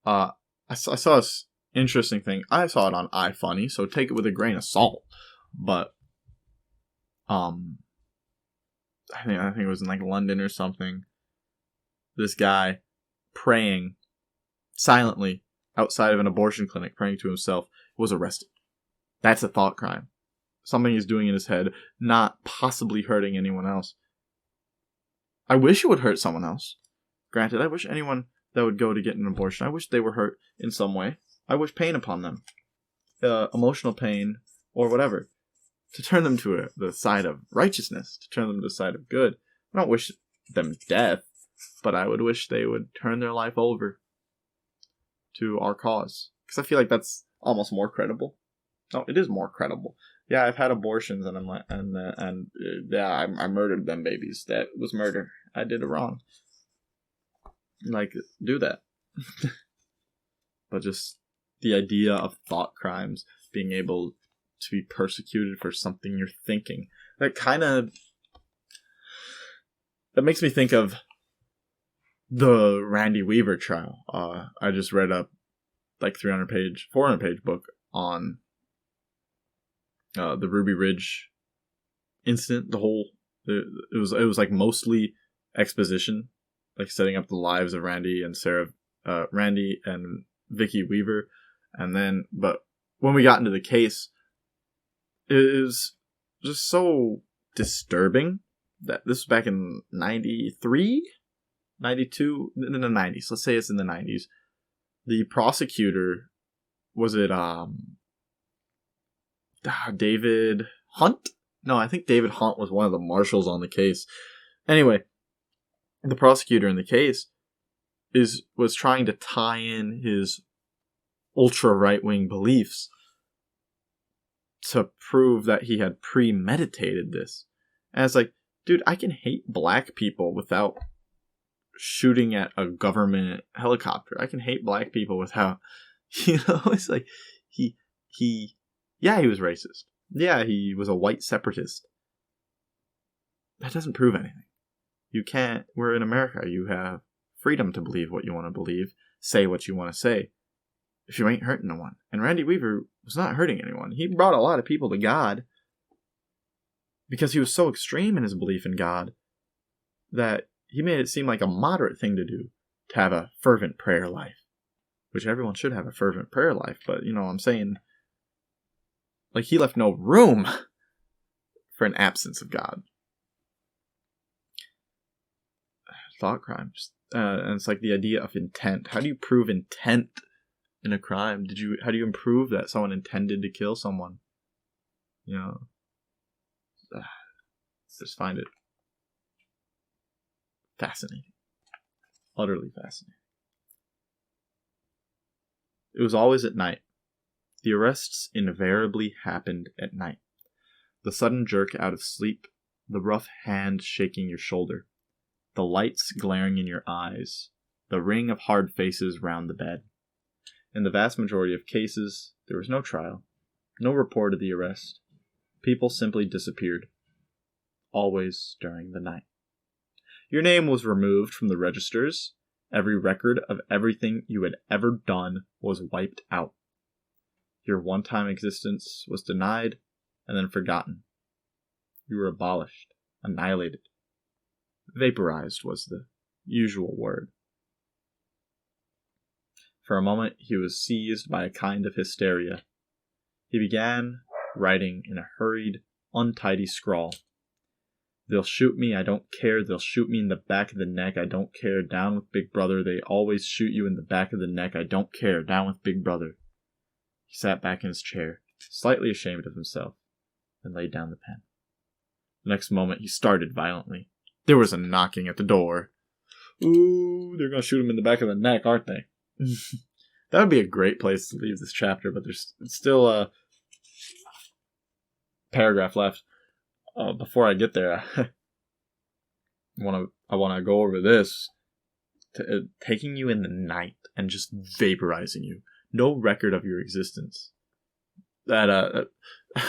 I saw this interesting thing. I saw it on iFunny, so take it with a grain of salt. But I think it was in like London or something. This guy praying silently outside of an abortion clinic, praying to himself, was arrested. That's a thought crime. Something he's doing in his head, not possibly hurting anyone else. I wish it would hurt someone else. Granted, I wish anyone that would go to get an abortion, I wish they were hurt in some way. I wish pain upon them. Emotional pain, or whatever. To turn them to the side of righteousness, to turn them to the side of good. I don't wish them death, but I would wish they would turn their life over to our cause. Because I feel like that's almost more credible. No, it is more credible. Yeah, I've had abortions, and I'm like, I murdered them babies. That was murder. I did it wrong. Like, do that. But just the idea of thought crimes, being able to be persecuted for something you're thinking, that makes me think of the Randy Weaver trial. I just read a 400-page book on the Ruby Ridge incident. It was like mostly exposition, like setting up the lives of Randy and Vicky Weaver, but when we got into the case, it is just so disturbing that this was back in 93, 92, in the 90s. Let's say it's in the 90s. The prosecutor, was it David Hunt? No, I think David Hunt was one of the marshals on the case. Anyway, the prosecutor in the case was trying to tie in his ultra right-wing beliefs to prove that he had premeditated this. And it's like, dude, I can hate black people without shooting at a government helicopter. I can hate black people without, it's like, he was racist. Yeah, he was a white separatist. That doesn't prove anything. We're in America. You have freedom to believe what you want to believe, say what you want to say, if you ain't hurting no one. And Randy Weaver was not hurting anyone. He brought a lot of people to God because he was so extreme in his belief in God that he made it seem like a moderate thing to do to have a fervent prayer life, which everyone should have a fervent prayer life. But, I'm saying, like, he left no room for an absence of God. Thought crimes. And it's like the idea of intent. How do you prove intent in a crime? How do you prove that someone intended to kill someone? Just find it fascinating. Utterly fascinating. It was always at night. The arrests invariably happened at night. The sudden jerk out of sleep, the rough hand shaking your shoulder, the lights glaring in your eyes, the ring of hard faces round the bed. In the vast majority of cases, there was no trial, no report of the arrest. People simply disappeared, always during the night. Your name was removed from the registers. Every record of everything you had ever done was wiped out. Your one-time existence was denied and then forgotten. You were abolished, annihilated. Vaporized was the usual word. For a moment, he was seized by a kind of hysteria. He began writing in a hurried, untidy scrawl. They'll shoot me, I don't care. They'll shoot me in the back of the neck, I don't care. Down with Big Brother. They always shoot you in the back of the neck, I don't care. Down with Big Brother. He sat back in his chair, slightly ashamed of himself, and laid down the pen. The next moment, he started violently. There was a knocking at the door. Ooh, they're going to shoot him in the back of the neck, aren't they? That would be a great place to leave this chapter, but there's still a paragraph left. Before I get there, I want to go over this. Taking you in the night and just vaporizing you. No record of your existence. That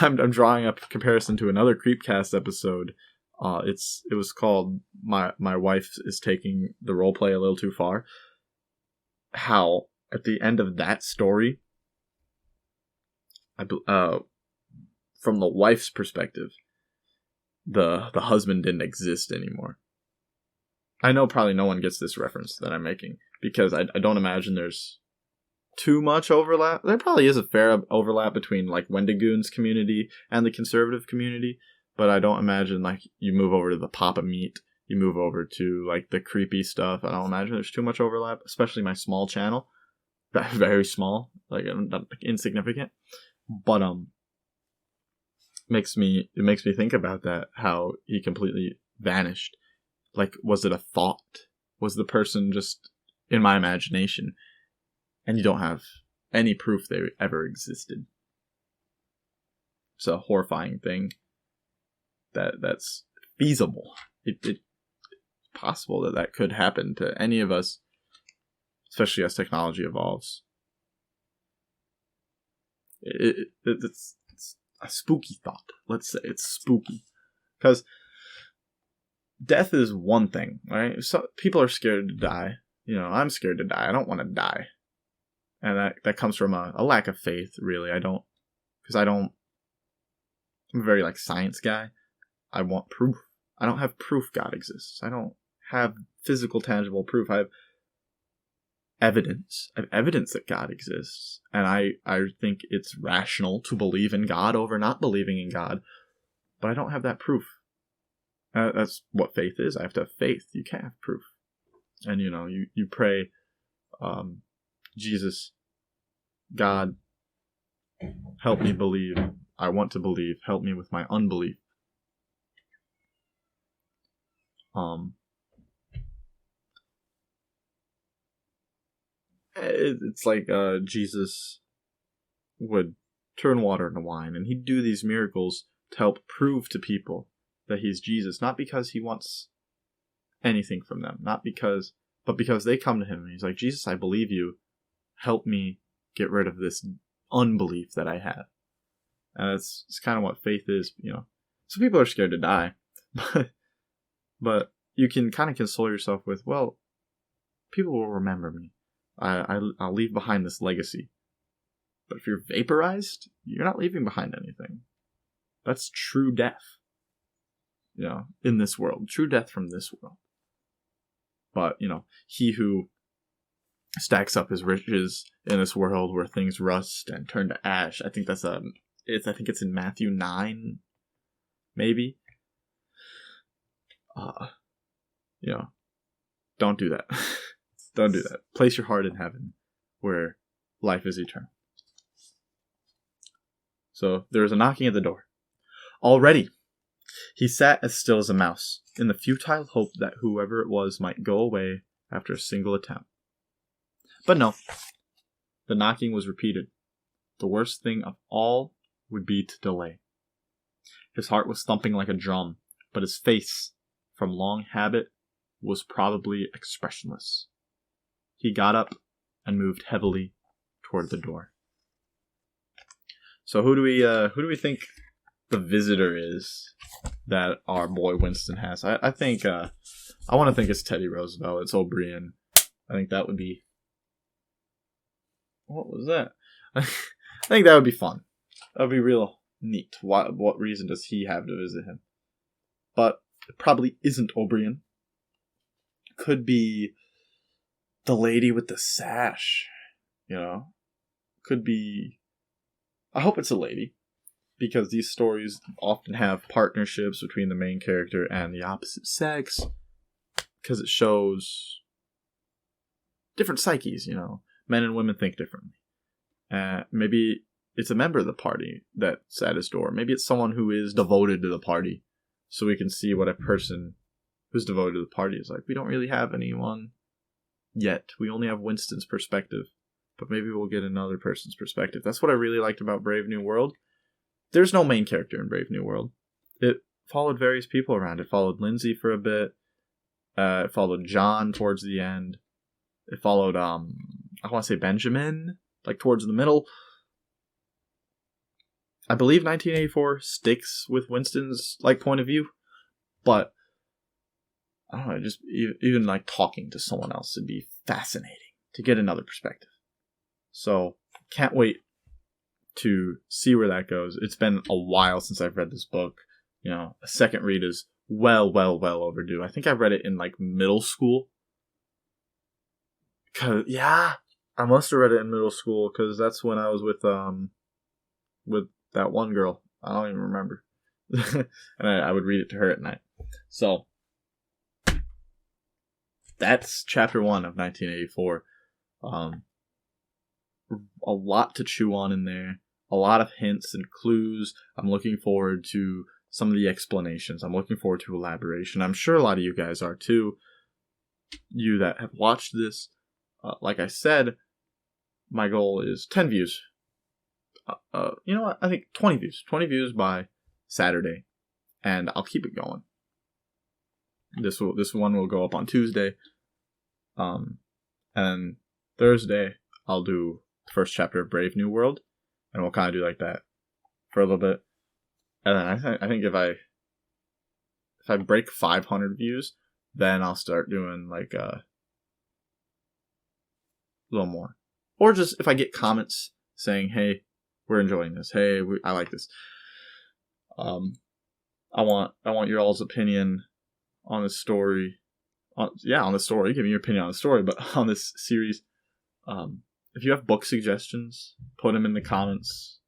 I'm drawing up a comparison to another Creepcast episode. It was called My Wife is Taking the Roleplay a Little Too Far. How at the end of that story, from the wife's perspective, the husband didn't exist anymore. I know probably no one gets this reference that I'm making, because I don't imagine there's too much overlap. There probably is a fair overlap between like Wendigoon's community and the conservative community, but I don't imagine like you move over to the Papa Meat, you move over to like the creepy stuff. I don't imagine there's too much overlap, especially my small channel. Very small, like insignificant. But it makes me think about that, how he completely vanished. Like, was it a thought? Was the person just in my imagination? And you don't have any proof they ever existed. It's a horrifying thing that's feasible. It's possible that could happen to any of us, especially as technology evolves. It's a spooky thought. Let's say it's spooky. Because death is one thing, right? So people are scared to die. You know, I'm scared to die. I don't want to die. And that comes from a lack of faith, really. I'm a very like science guy. I want proof. I don't have proof God exists. I don't have physical, tangible proof. I have evidence. I have evidence that God exists. And I think it's rational to believe in God over not believing in God. But I don't have that proof. That's what faith is. I have to have faith. You can't have proof. And, you know, you pray, Jesus, God, help me believe. I want to believe. Help me with my unbelief. It's like Jesus would turn water into wine, and he'd do these miracles to help prove to people that he's Jesus, not because he wants anything from them, but because they come to him and he's like, Jesus, I believe you. Help me get rid of this unbelief that I have. And it's kind of what faith is, you know. Some people are scared to die, but you can kind of console yourself with, well, people will remember me. I'll leave behind this legacy. But if you're vaporized, you're not leaving behind anything. That's true death. You know, in this world. True death from this world. But, you know, he who stacks up his riches in this world where things rust and turn to ash. I think it's in Matthew 9, maybe. You know, don't do that. Don't do that. Place your heart in heaven, where life is eternal. So there was a knocking at the door. Already, he sat as still as a mouse, in the futile hope that whoever it was might go away after a single attempt. But no, the knocking was repeated. The worst thing of all would be to delay. His heart was thumping like a drum, but his face, from long habit, was probably expressionless. He got up and moved heavily toward the door. So who do we think the visitor is that our boy Winston has? I think I want to think it's Teddy Roosevelt. It's O'Brien. I think that would be. What was that? I think that would be fun. That would be real neat. What reason does he have to visit him? But it probably isn't O'Brien. Could be the lady with the sash. You know? Could be. I hope it's a lady. Because these stories often have partnerships between the main character and the opposite sex. Because it shows different psyches, you know. Men and women think differently. Maybe it's a member of the party that's at his door. Maybe it's someone who is devoted to the party. So we can see what a person who's devoted to the party is like. We don't really have anyone yet. We only have Winston's perspective, but maybe we'll get another person's perspective. That's what I really liked about Brave New World. There's no main character in Brave New World. It followed various people around. It followed Lindsay for a bit. It followed John towards the end. It followed, I want to say Benjamin, like towards the middle. I believe 1984 sticks with Winston's like point of view, but I don't know, just even like talking to someone else would be fascinating to get another perspective. So can't wait to see where that goes. It's been a while since I've read this book. You know, a second read is well overdue. I think I read it in like middle school. I must have read it in middle school because that's when I was with that one girl. I don't even remember. And I would read it to her at night. So that's chapter 1 of 1984. A lot to chew on in there. A lot of hints and clues. I'm looking forward to some of the explanations. I'm looking forward to elaboration. I'm sure a lot of you guys are too. You that have watched this. Like I said, my goal is 10 views. You know what? I think 20 views. 20 views by Saturday. And I'll keep it going. This one will go up on Tuesday. And Thursday, I'll do the first chapter of Brave New World. And we'll kind of do like that for a little bit. And then I think if I break 500 views, then I'll start doing like a little more. Or just if I get comments saying, hey, we're enjoying this. Hey, I like this. I want your all's opinion on the story. On the story. Give me your opinion on the story, but on this series. If you have book suggestions, put them in the comments.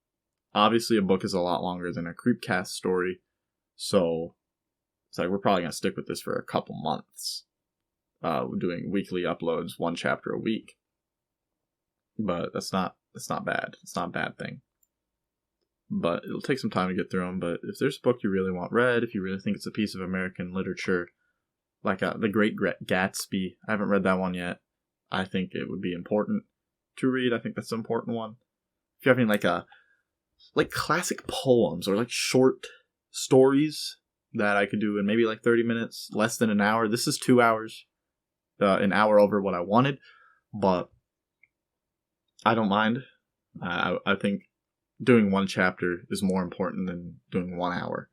Obviously, a book is a lot longer than a Creepcast story, so it's like we're probably gonna stick with this for a couple months. We're doing weekly uploads, 1 chapter a week. But that's not bad. It's not a bad thing. But it'll take some time to get through them. But if there's a book you really want read, if you really think it's a piece of American literature, like The Great Gatsby, I haven't read that one yet. I think it would be important to read. I think that's an important one. If you have any like classic poems or like short stories that I could do in maybe like 30 minutes, less than an hour. This is 2 hours, an hour over what I wanted, but I don't mind. I think doing 1 chapter is more important than doing 1 hour,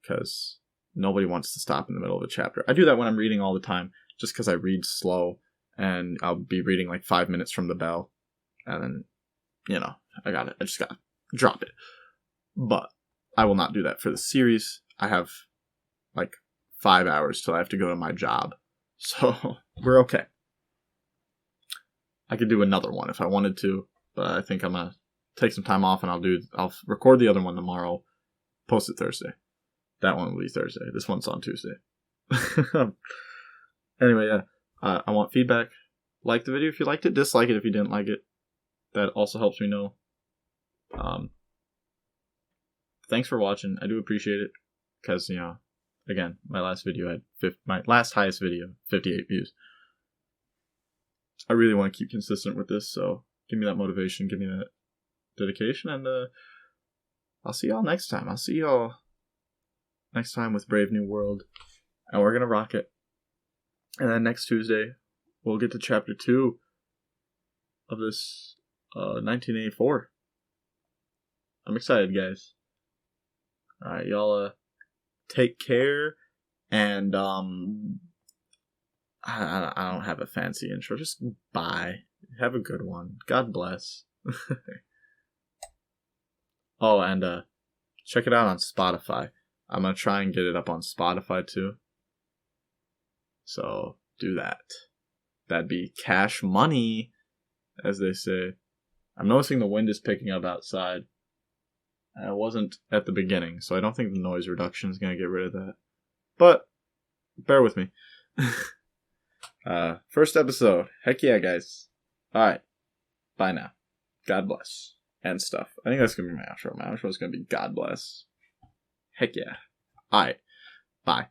because nobody wants to stop in the middle of a chapter. I do that when I'm reading all the time, just because I read slow, and I'll be reading like 5 minutes from the bell, and then, I just gotta drop it. But I will not do that for the series. I have like 5 hours till I have to go to my job, so we're okay. I could do another one if I wanted to, but I think I'm gonna take some time off, and I'll record the other one tomorrow, post it Thursday. That one will be Thursday. This one's on Tuesday. Anyway, yeah, I want feedback. Like the video if you liked it. Dislike it if you didn't like it. That also helps me know. Thanks for watching. I do appreciate it, because again, my last highest video, 58 views. I really want to keep consistent with this, so give me that motivation, give me that dedication, and I'll see y'all next time. I'll see y'all next time with Brave New World, and we're gonna rock it. And then next Tuesday, we'll get to chapter 2 of this 1984. I'm excited, guys. Alright, y'all take care, and I don't have a fancy intro. Just bye. Have a good one. God bless. Oh, and check it out on Spotify. I'm gonna try and get it up on Spotify too. So do that. That'd be cash money, as they say. I'm noticing the wind is picking up outside. It wasn't at the beginning, so I don't think the noise reduction is gonna get rid of that. But bear with me. First episode. Heck yeah, guys. Alright. Bye now. God bless. And stuff. I think that's gonna be my outro. My outro is gonna be God bless. Heck yeah. Alright. Bye.